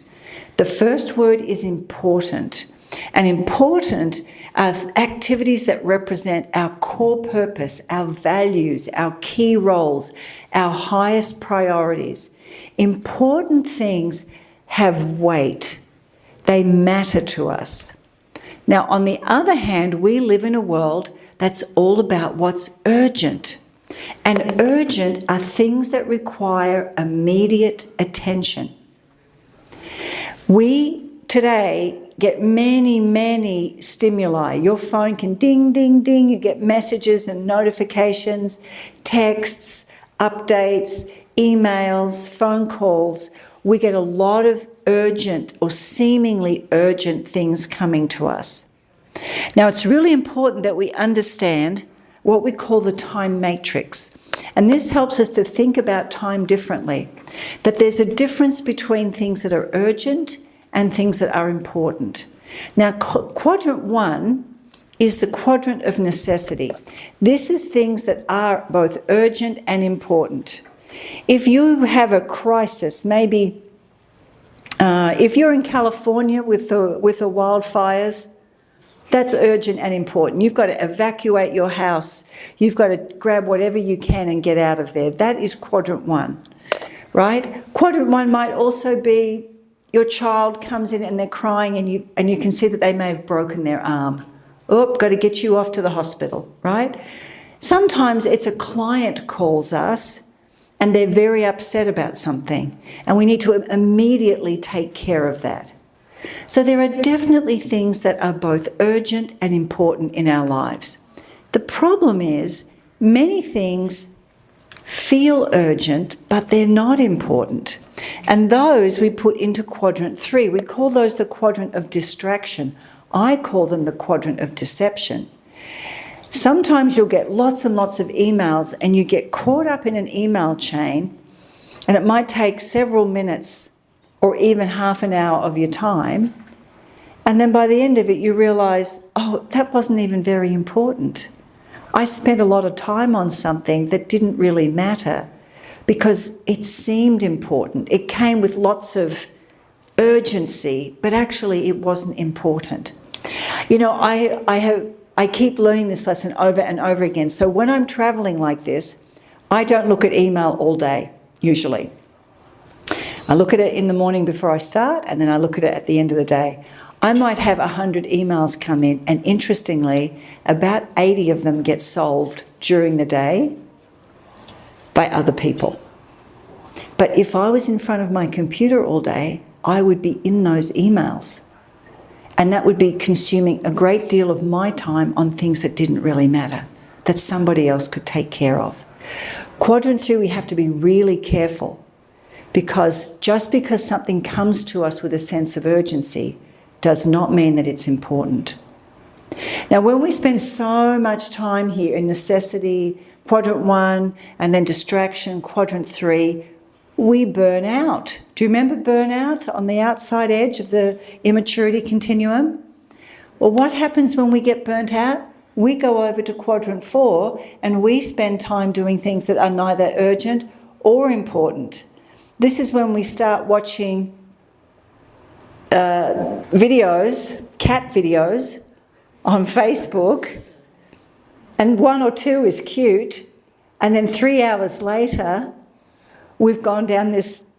The first word is important. And important are activities that represent our core purpose, our values, our key roles, our highest priorities. Important things have weight. They matter to us. Now, on the other hand, we live in a world that's all about what's urgent. And urgent are things that require immediate attention. We today get many stimuli. Your phone can ding, ding, ding. You get messages and notifications, texts, updates, emails, phone calls. We get a lot of urgent or seemingly urgent things coming to us. Now, it's really important that we understand what we call the time matrix. And this helps us to think about time differently. That there's a difference between things that are urgent and things that are important. Now, quadrant 1 is the quadrant of necessity. This is things that are both urgent and important. If you have a crisis, maybe if you're in California with the wildfires, that's urgent and important. You've got to evacuate your house. You've got to grab whatever you can and get out of there. That is quadrant 1, right? Quadrant 1 might also be your child comes in and they're crying and you can see that they may have broken their arm. Oh, got to get you off to the hospital, right? Sometimes it's a client calls us and they're very upset about something and we need to immediately take care of that. So there are definitely things that are both urgent and important in our lives. The problem is many things feel urgent, but they're not important. And those we put into quadrant 3. We call those the quadrant of distraction. I call them the quadrant of deception. Sometimes you'll get lots and lots of emails and you get caught up in an email chain and it might take several minutes or even half an hour of your time. And then by the end of it, you realise, oh, that wasn't even very important. I spent a lot of time on something that didn't really matter because it seemed important. It came with lots of urgency, but actually it wasn't important. You know, I keep learning this lesson over and over again. So when I'm travelling like this, I don't look at email all day, usually. I look at it in the morning before I start, and then I look at it at the end of the day. I might have 100 emails come in, and interestingly, about 80 of them get solved during the day by other people. But if I was in front of my computer all day, I would be in those emails. And that would be consuming a great deal of my time on things that didn't really matter, that somebody else could take care of. Quadrant 3, we have to be really careful, because just because something comes to us with a sense of urgency does not mean that it's important. Now, when we spend so much time here in necessity, quadrant 1, and then distraction, quadrant 3, we burn out. Do you remember burnout on the outside edge of the immaturity continuum? Well, what happens when we get burnt out? We go over to quadrant 4 and we spend time doing things that are neither urgent or important. This is when we start watching videos, cat videos, on Facebook, and 1 or 2 is cute, and then 3 hours later, we've gone down this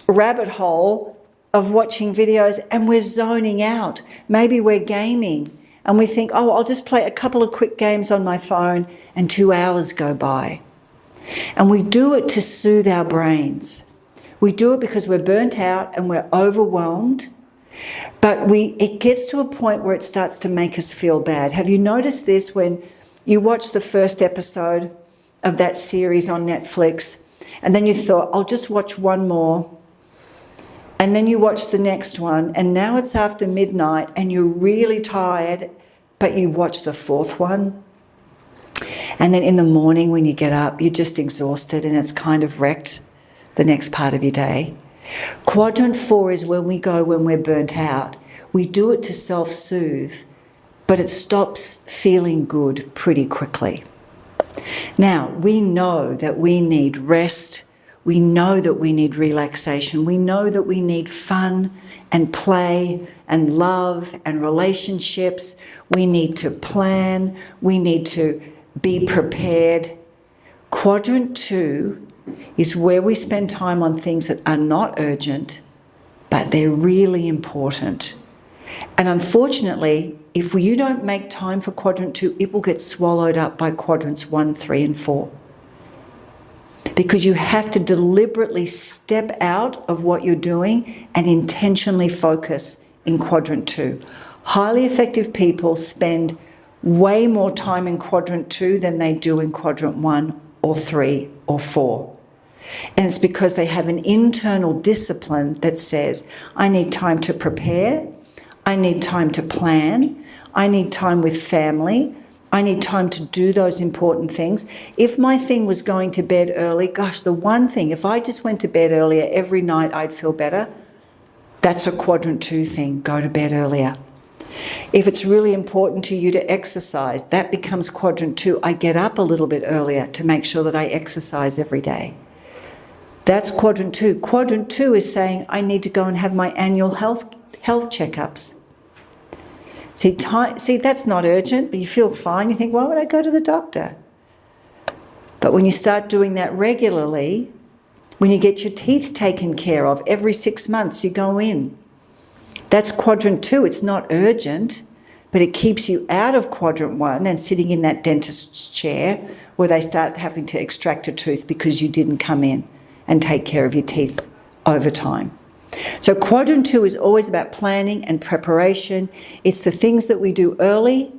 rabbit hole of watching videos and we're zoning out. Maybe we're gaming and we think, oh, I'll just play a couple of quick games on my phone, and 2 hours go by. And we do it to soothe our brains. We do it because we're burnt out and we're overwhelmed, but it gets to a point where it starts to make us feel bad. Have you noticed this when you watch the first episode of that series on Netflix, and then you thought, I'll just watch one more, and then you watch the next one, and now it's after midnight and you're really tired, but you watch the 4th one, and then in the morning when you get up, you're just exhausted and it's kind of wrecked the next part of your day. Quadrant 4 is when we go when we're burnt out. We do it to self-soothe, but it stops feeling good pretty quickly. Now, we know that we need rest. We know that we need relaxation. We know that we need fun and play and love and relationships. We need to plan. We need to be prepared. Quadrant 2 is where we spend time on things that are not urgent, but they're really important. And unfortunately, if you don't make time for quadrant 2, it will get swallowed up by quadrants 1, 3, and 4. Because you have to deliberately step out of what you're doing and intentionally focus in quadrant 2. Highly effective people spend way more time in quadrant 2 than they do in quadrant 1 or 3 or 4. And it's because they have an internal discipline that says, I need time to prepare, I need time to plan, I need time with family, I need time to do those important things. If my thing was going to bed early, gosh, the one thing, if I just went to bed earlier every night, I'd feel better. That's a quadrant 2 thing, go to bed earlier. If it's really important to you to exercise, that becomes quadrant 2. I get up a little bit earlier to make sure that I exercise every day. That's quadrant 2. Quadrant 2 is saying I need to go and have my annual health checkups. See, that's not urgent, but you feel fine. You think, why would I go to the doctor? But when you start doing that regularly, when you get your teeth taken care of, every 6 months you go in. That's quadrant 2. It's not urgent, but it keeps you out of quadrant 1 and sitting in that dentist's chair where they start having to extract a tooth because you didn't come in and take care of your teeth over time. So quadrant 2 is always about planning and preparation. It's the things that we do early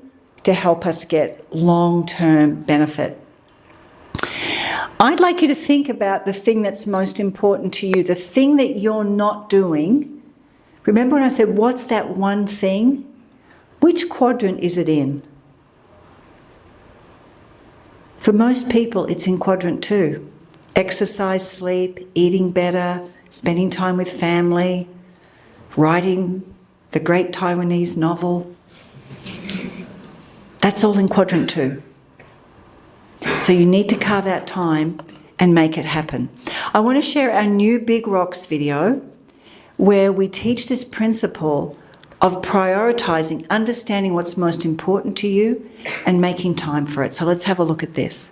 to help us get long-term benefit. I'd like you to think about the thing that's most important to you, the thing that you're not doing. Remember when I said, what's that one thing? Which quadrant is it in? For most people, it's in quadrant 2. Exercise, sleep, eating better, spending time with family, writing the great Taiwanese novel. That's all in quadrant 2. So you need to carve out time and make it happen. I want to share our new Big Rocks video where we teach this principle of prioritizing, understanding what's most important to you and making time for it. So let's have a look at this.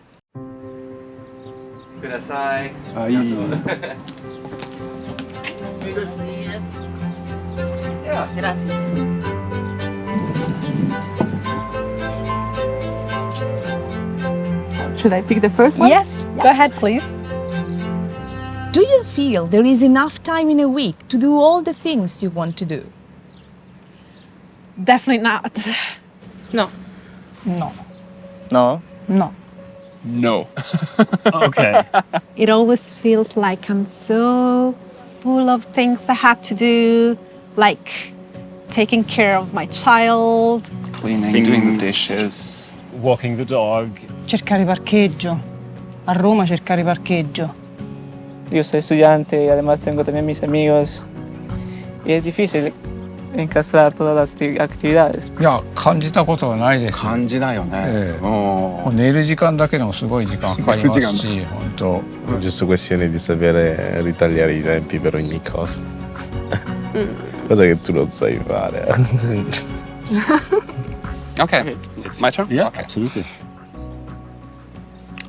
Should I pick the first one? Yes, go ahead, please. Do you feel there is enough time in a week to do all the things you want to do? Definitely not. No. No. No. No. Okay. It always feels like I'm so full of things I have to do, like taking care of my child, Cleaning, doing the dishes. Walking the dog. Cercare parcheggio. A Roma cercare parcheggio. Yo soy estudiante y además tengo también mis amigos. Y es difícil encastrar todas las actividades. いや、感じたことはないです。感じだよね。もう寝る時間だけでもすごい時間かかりますし、本当。Giusto questione di sapere ritagliare i tempi per ogni cosa. Cosa che tu non sai fare. Okay, my turn? Yeah, okay. absolutely.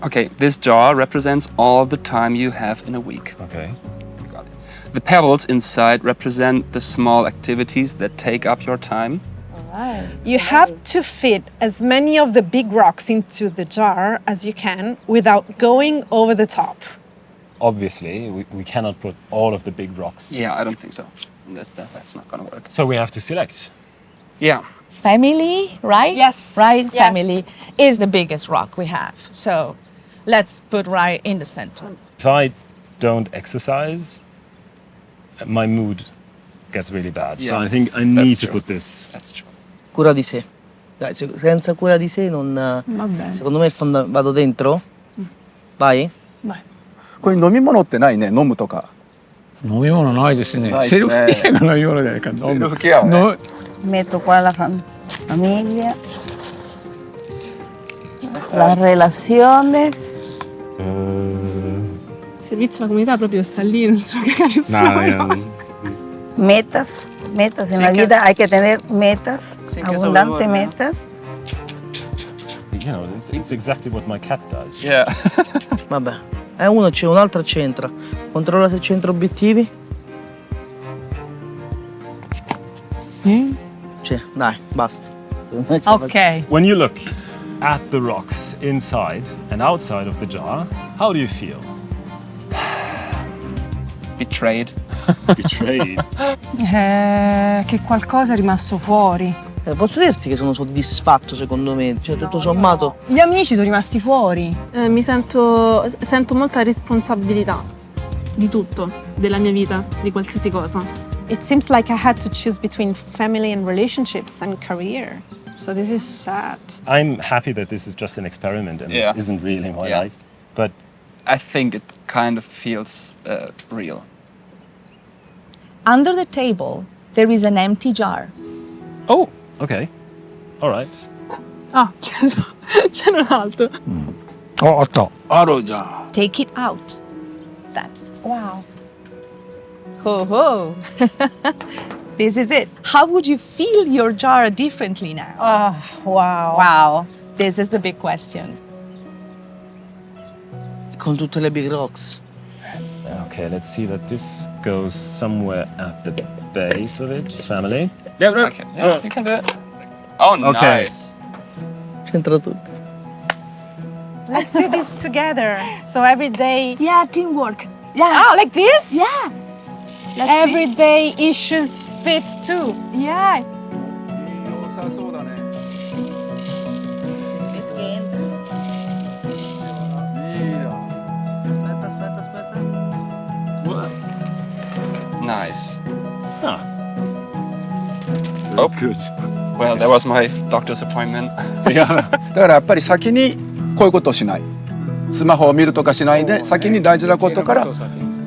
Okay, this jar represents all the time you have in a week. Okay. Got it. The pebbles inside represent the small activities that take up your time. You have to fit as many of the big rocks into the jar as you can without going over the top. Obviously, we cannot put all of the big rocks. Yeah, I don't think so. That's not gonna work. So we have to select. Yeah. Family, right? Yes. Right? Yes. Family is the biggest rock we have. So let's put right in the center. If I don't exercise, my mood gets really bad. So Yeah, I think I need to put this. That's true. Cura di sé. Dai, senza cura di sé non... Secondo me il vado dentro. Vai. これ飲み物ってないね、飲むとか。飲み物ないですね。ないですね。セルフケアが飲み物じゃないか。セルフケアはね。Metto qua la famiglia, las relaciones. Il servizio alla comunità proprio sta lì, non so che nessuno. Metas en la vida, hay que tener metas, abundantes metas. You know, it's exactly what my cat does. Yeah. Vabbè. Uno c'è, un'altra c'entra. Controlla se c'entra obiettivi. C'è, dai, basta. Ok. When you look at the rocks inside and outside of the jar, how do you feel? Betrayed. Betrayed. Che qualcosa è rimasto fuori. Posso dirti che sono soddisfatto secondo me, cioè tutto sommato. Gli amici sono rimasti fuori. Mi sento molta responsabilità di tutto, della mia vita, di qualsiasi cosa. It seems like I had to choose between family and relationships and career. So this is sad. I'm happy that this is just an experiment and this isn't really my life. But I think it kind of feels real. Under the table, there is an empty jar. oh, okay, all right. Ah, c'è un altro. Take it out. That's wow. Ho ho. This is it. How would you feel your jar differently now? Oh, wow. Wow. This is the big question. Con tutte le big rocks. Okay, let's see that this goes somewhere at the base of it. Family. Okay, yeah, you can do it. Oh, Okay. nice. C'entra tutto. Let's do this together. So every day. Yeah, teamwork. Yeah. Oh, like this? Yeah. Every day issues fit too. Yeah. Nice. Ah. Oh, good. Well, that was my doctor's appointment. Yeah. だからやっぱり先にこういうことをしない。スマホを見るとかしないで先に大事なことから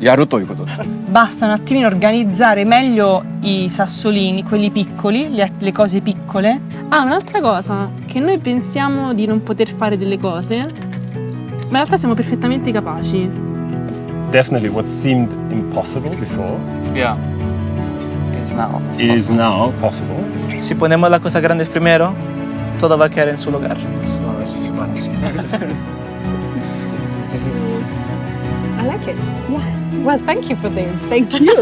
やるということ。 Basta un attimino organizzare meglio i sassolini, quelli piccoli, le cose piccole. Ah, un'altra cosa, che noi pensiamo di non poter fare delle cose, ma in realtà siamo perfettamente capaci. Definitely what seemed impossible before Yeah. is now possible. Si ponemos las cosas grandes primero, todo va a quedar en su lugar. I like it. Yeah. Well, thank you for this. Thank you.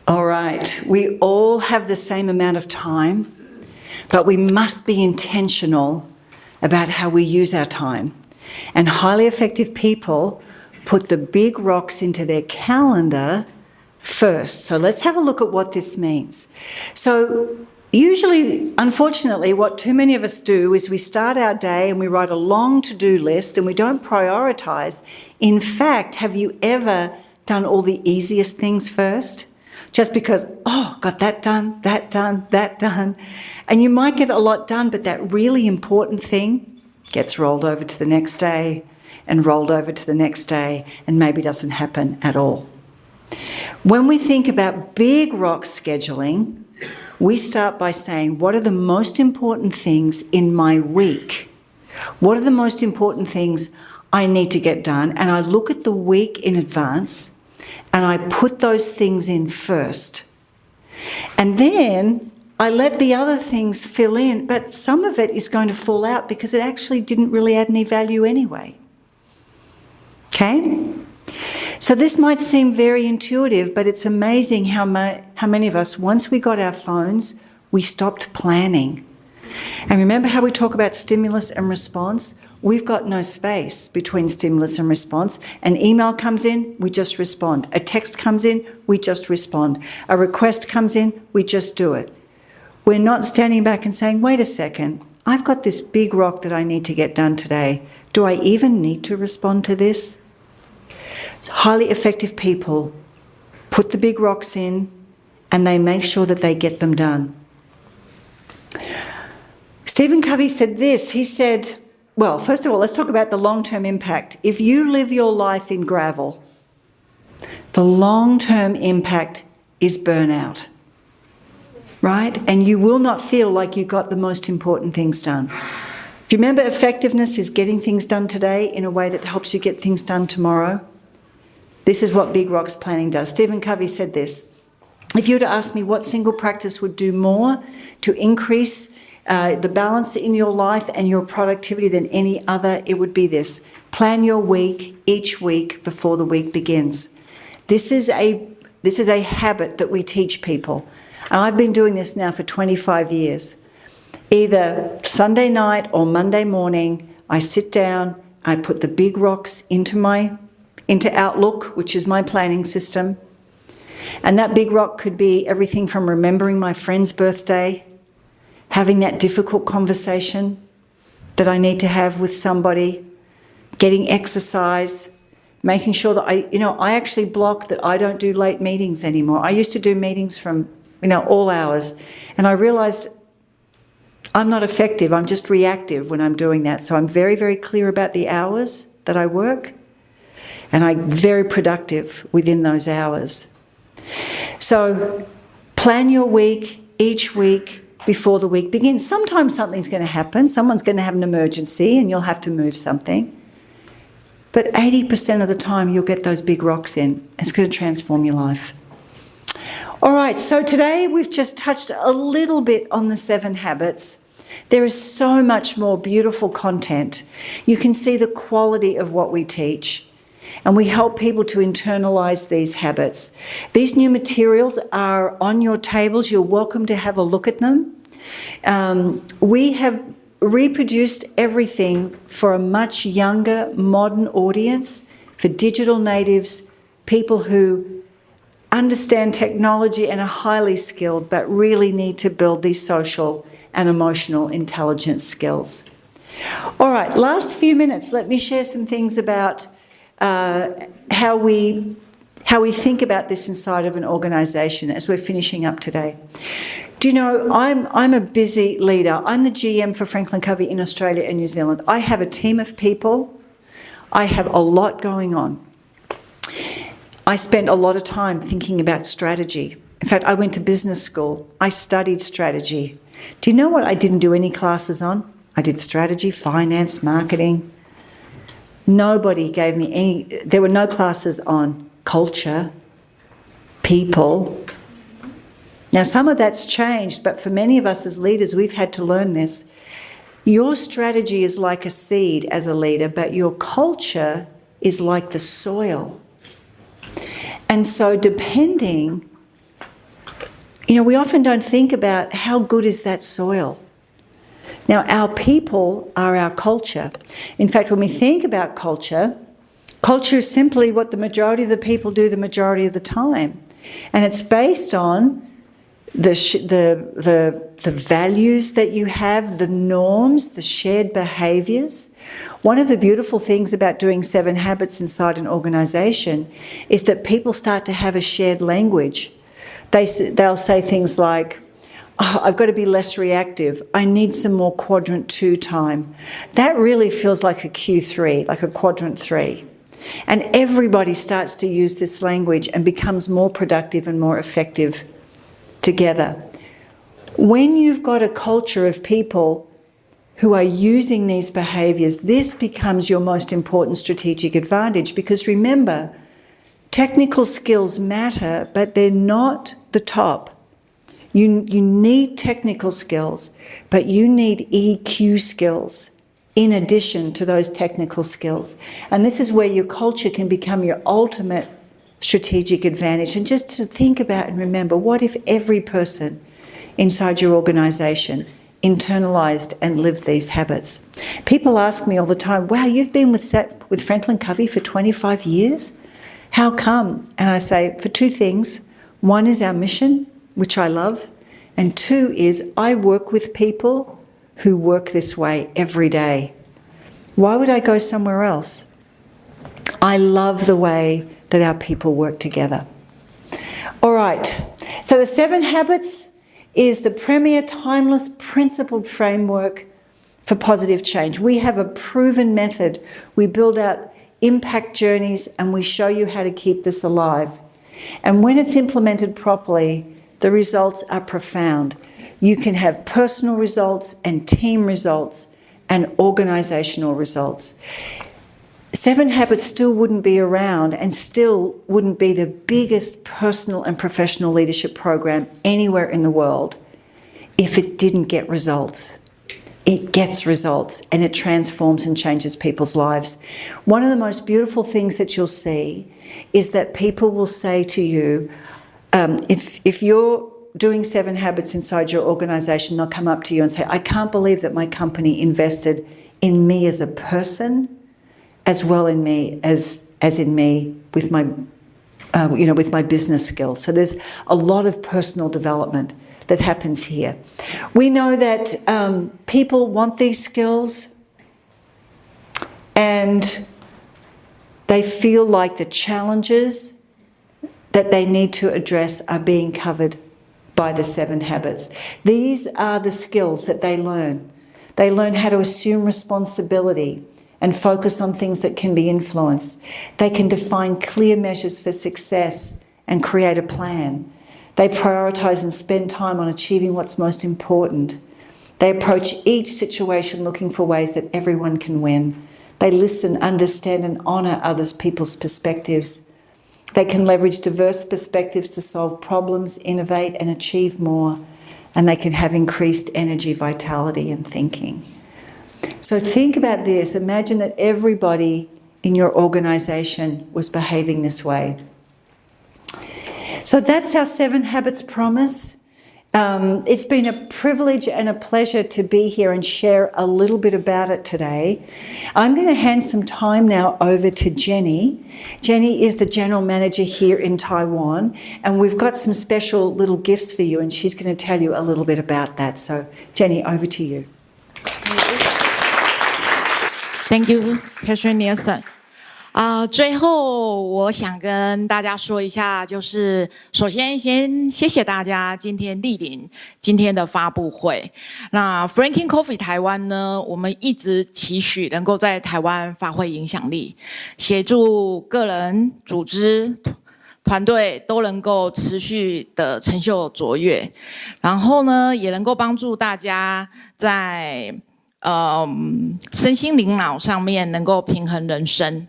All right, we all have the same amount of time, but we must be intentional about how we use our time. And highly effective people put the big rocks into their calendar first. So let's have a look at what this means. So usually, unfortunately, what too many of us do is we start our day and we write a long to-do list and we don't prioritize. In fact, have you ever done all the easiest things first? Just because, oh, got that done, that done, that done. And you might get a lot done, but that really important thing gets rolled over to the next day and rolled over to the next day and maybe doesn't happen at all. When we think about big rock scheduling, we start by saying, what are the most important things in my week? What are the most important things I need to get done? And I look at the week in advance and I put those things in first. And then I let the other things fill in, but some of it is going to fall out because it actually didn't really add any value anyway. Okay? So this might seem very intuitive, but it's amazing how many of us, once we got our phones, we stopped planning. And remember how we talk about stimulus and response? We've got no space between stimulus and response. An email comes in, we just respond. A text comes in, we just respond. A request comes in, we just do it. We're not standing back and saying, wait a second, I've got this big rock that I need to get done today. Do I even need to respond to this? Highly effective people put the big rocks in and they make sure that they get them done. Stephen Covey said this. He said, well, first of all, let's talk about the long-term impact. If you live your life in gravel, the long-term impact is burnout, right? And you will not feel like you got the most important things done. Do you remember effectiveness is getting things done today in a way that helps you get things done tomorrow? This is what Big Rocks planning does. Stephen Covey said this. If you were to ask me what single practice would do more to increase the balance in your life and your productivity than any other, it would be this. Plan your week each week before the week begins. This is a habit that we teach people. And I've been doing this now for 25 years. Either Sunday night or Monday morning, I sit down I put the big rocks into Outlook, which is my planning system. And that big rock could be everything from remembering my friend's birthday, having that difficult conversation that I need to have with somebody, getting exercise, making sure that I actually block that I don't do late meetings anymore. I used to do meetings from, all hours, and I realized I'm not effective. I'm just reactive when I'm doing that. So I'm very, very clear about the hours that I work, and I'm very productive within those hours. So plan your week each week before the week begins. Sometimes something's going to happen. Someone's going to have an emergency and you'll have to move something. But 80% of the time you'll get those big rocks in. It's going to transform your life. All right, so today we've just touched a little bit on the 7 habits. There is so much more beautiful content. You can see the quality of what we teach. And we help people to internalize these habits. These new materials are on your tables. You're welcome to have a look at them. We have reproduced everything for a much younger, modern audience, for digital natives, people who understand technology and are highly skilled, but really need to build these social and emotional intelligence skills. All right, last few minutes, let me share some things about how we think about this inside of an organisation as we're finishing up today. Do you know, I'm a busy leader. I'm the GM for FranklinCovey in Australia and New Zealand. I have a team of people. I have a lot going on. I spend a lot of time thinking about strategy. In fact, I went to business school. I studied strategy. Do you know what I didn't do any classes on? I did strategy, finance, marketing. Nobody gave me any, there were no classes on culture, people. Now, some of that's changed, but for many of us as leaders, we've had to learn this. Your strategy is like a seed as a leader, but your culture is like the soil. And so depending, we often don't think about how good is that soil. Now, our people are our culture. In fact, when we think about culture, culture is simply what the majority of the people do the majority of the time. And it's based on the values that you have, the norms, the shared behaviours. One of the beautiful things about doing 7 habits inside an organisation is that people start to have a shared language. They'll say things like, I've got to be less reactive. I need some more quadrant 2 time. That really feels like a Q3, like a quadrant 3. And everybody starts to use this language and becomes more productive and more effective together. When you've got a culture of people who are using these behaviours, this becomes your most important strategic advantage, because remember, technical skills matter, but they're not the top. You need technical skills, but you need EQ skills in addition to those technical skills. And this is where your culture can become your ultimate strategic advantage. And just to think about and remember, what if every person inside your organisation internalized and lived these habits? People ask me all the time, wow, you've been with FranklinCovey for 25 years? How come? And I say, for 2 things. One is our mission, which I love, and 2 is I work with people who work this way every day. Why would I go somewhere else? I love the way that our people work together. All right, so the 7 habits is the premier, timeless, principled framework for positive change. We have a proven method. We build out impact journeys and we show you how to keep this alive. And when it's implemented properly, the results are profound. You can have personal results and team results and organisational results. 7 Habits still wouldn't be around and still wouldn't be the biggest personal and professional leadership program anywhere in the world if it didn't get results. It gets results and it transforms and changes people's lives. One of the most beautiful things that you'll see is that people will say to you, if you're doing 7 habits inside your organisation, they'll come up to you and say, I can't believe that my company invested in me as a person as well in me as in me with my, with my business skills. So there's a lot of personal development that happens here. We know that people want these skills and they feel like the challenges that they need to address are being covered by the 7 habits. These are the skills that they learn. They learn how to assume responsibility and focus on things that can be influenced. They can define clear measures for success and create a plan. They prioritize and spend time on achieving what's most important. They approach each situation looking for ways that everyone can win. They listen, understand, and honour others' people's perspectives. They can leverage diverse perspectives to solve problems, innovate, and achieve more. And they can have increased energy, vitality, and thinking. So think about this. Imagine that everybody in your organisation was behaving this way. So that's our 7 habits promise. It's been a privilege and a pleasure to be here and share a little bit about it today. I'm going to hand some time now over to Jenny. Jenny is the General Manager here in Taiwan, and we've got some special little gifts for you, and she's going to tell you a little bit about that. So, Jenny, over to you. Thank you, Catherine Nielsen. 最后我想跟大家说一下，就是首先先谢谢大家今天莅临今天的发布会。那 FranklinCovey 台湾呢，我们一直期许能够在台湾发挥影响力，协助个人、组织、团队都能够持续的成就卓越，然后呢，也能够帮助大家在身心灵脑上面能够平衡人生。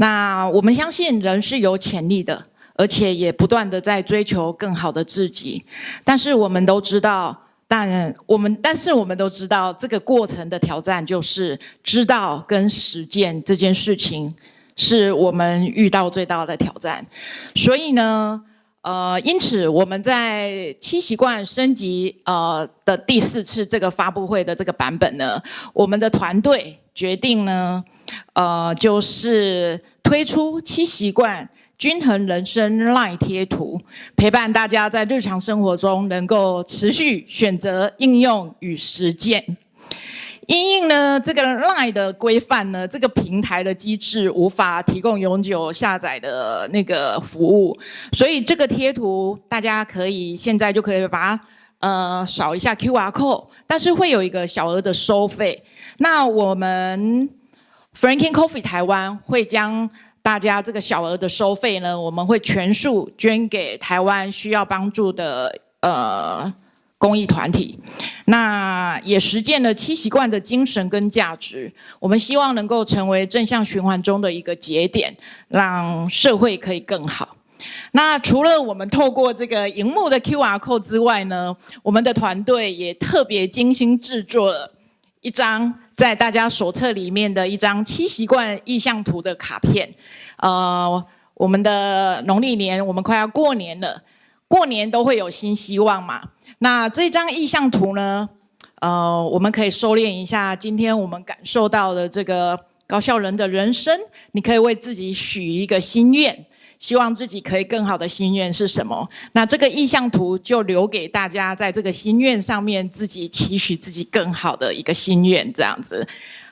那我们相信人是有潜力的，而且也不断的在追求更好的自己。但是我们都知道，这个过程的挑战就是知道跟实践这件事情是我们遇到最大的挑战。所以呢，因此我们在7习惯升级的第4次这个发布会的这个版本呢，我们的团队决定呢，就是推出7习惯均衡人生 LINE 贴图，陪伴大家在日常生活中能够持续选择、应用与实践。因应呢这个 LINE 的规范呢，这个平台的机制无法提供永久下载的那个服务，所以这个贴图大家现在就可以把它扫一下 QR code， 但是会有一个小额的收费。那我们 FranklinCovey 台湾会将大家这个小额的收费呢，我们会全数捐给台湾需要帮助的公益团体。那也实践了7习惯的精神跟价值，我们希望能够成为正向循环中的一个节点，让社会可以更好。那除了我们透过这个荧幕的 QR code 之外呢，我们的团队也特别精心制作了一张在大家手册里面的一张7习惯意向图的卡片。我们的农历年我们快要过年了，过年都会有新希望嘛。那这张意向图呢，我们可以收敛一下今天我们感受到的这个高效人的人生，你可以为自己许一个心愿，希望自己可以更好的心愿是什么？那这个意向图就留给大家在这个心愿上面自己期许自己更好的一个心愿，这样子。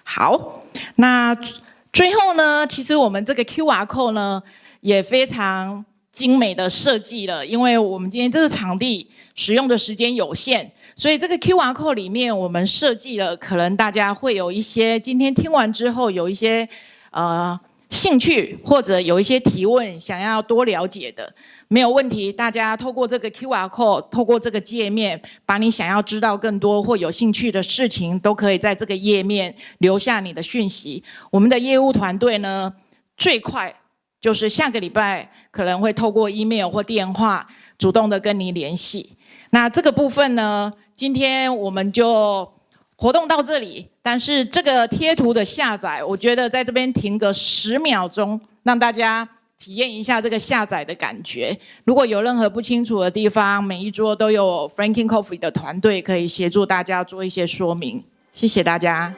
好，那最后呢，其实我们这个 QR code 呢也非常精美的设计了，因为我们今天这个场地使用的时间有限，所以这个 QR code 里面我们设计了，可能大家会有一些今天听完之后有一些兴趣或者有一些提问想要多了解的，没有问题，大家透过这个 QR code， 透过这个界面，把你想要知道更多或有兴趣的事情都可以在这个页面留下你的讯息。我们的业务团队呢，最快就是下个礼拜可能会透过 email 或电话主动的跟你联系。那这个部分呢，今天我们就活动到这里，但是这个贴图的下载，我觉得在这边停个10秒钟，让大家体验一下这个下载的感觉。如果有任何不清楚的地方，每一桌都有 FranklinCovey 的团队可以协助大家做一些说明。谢谢大家。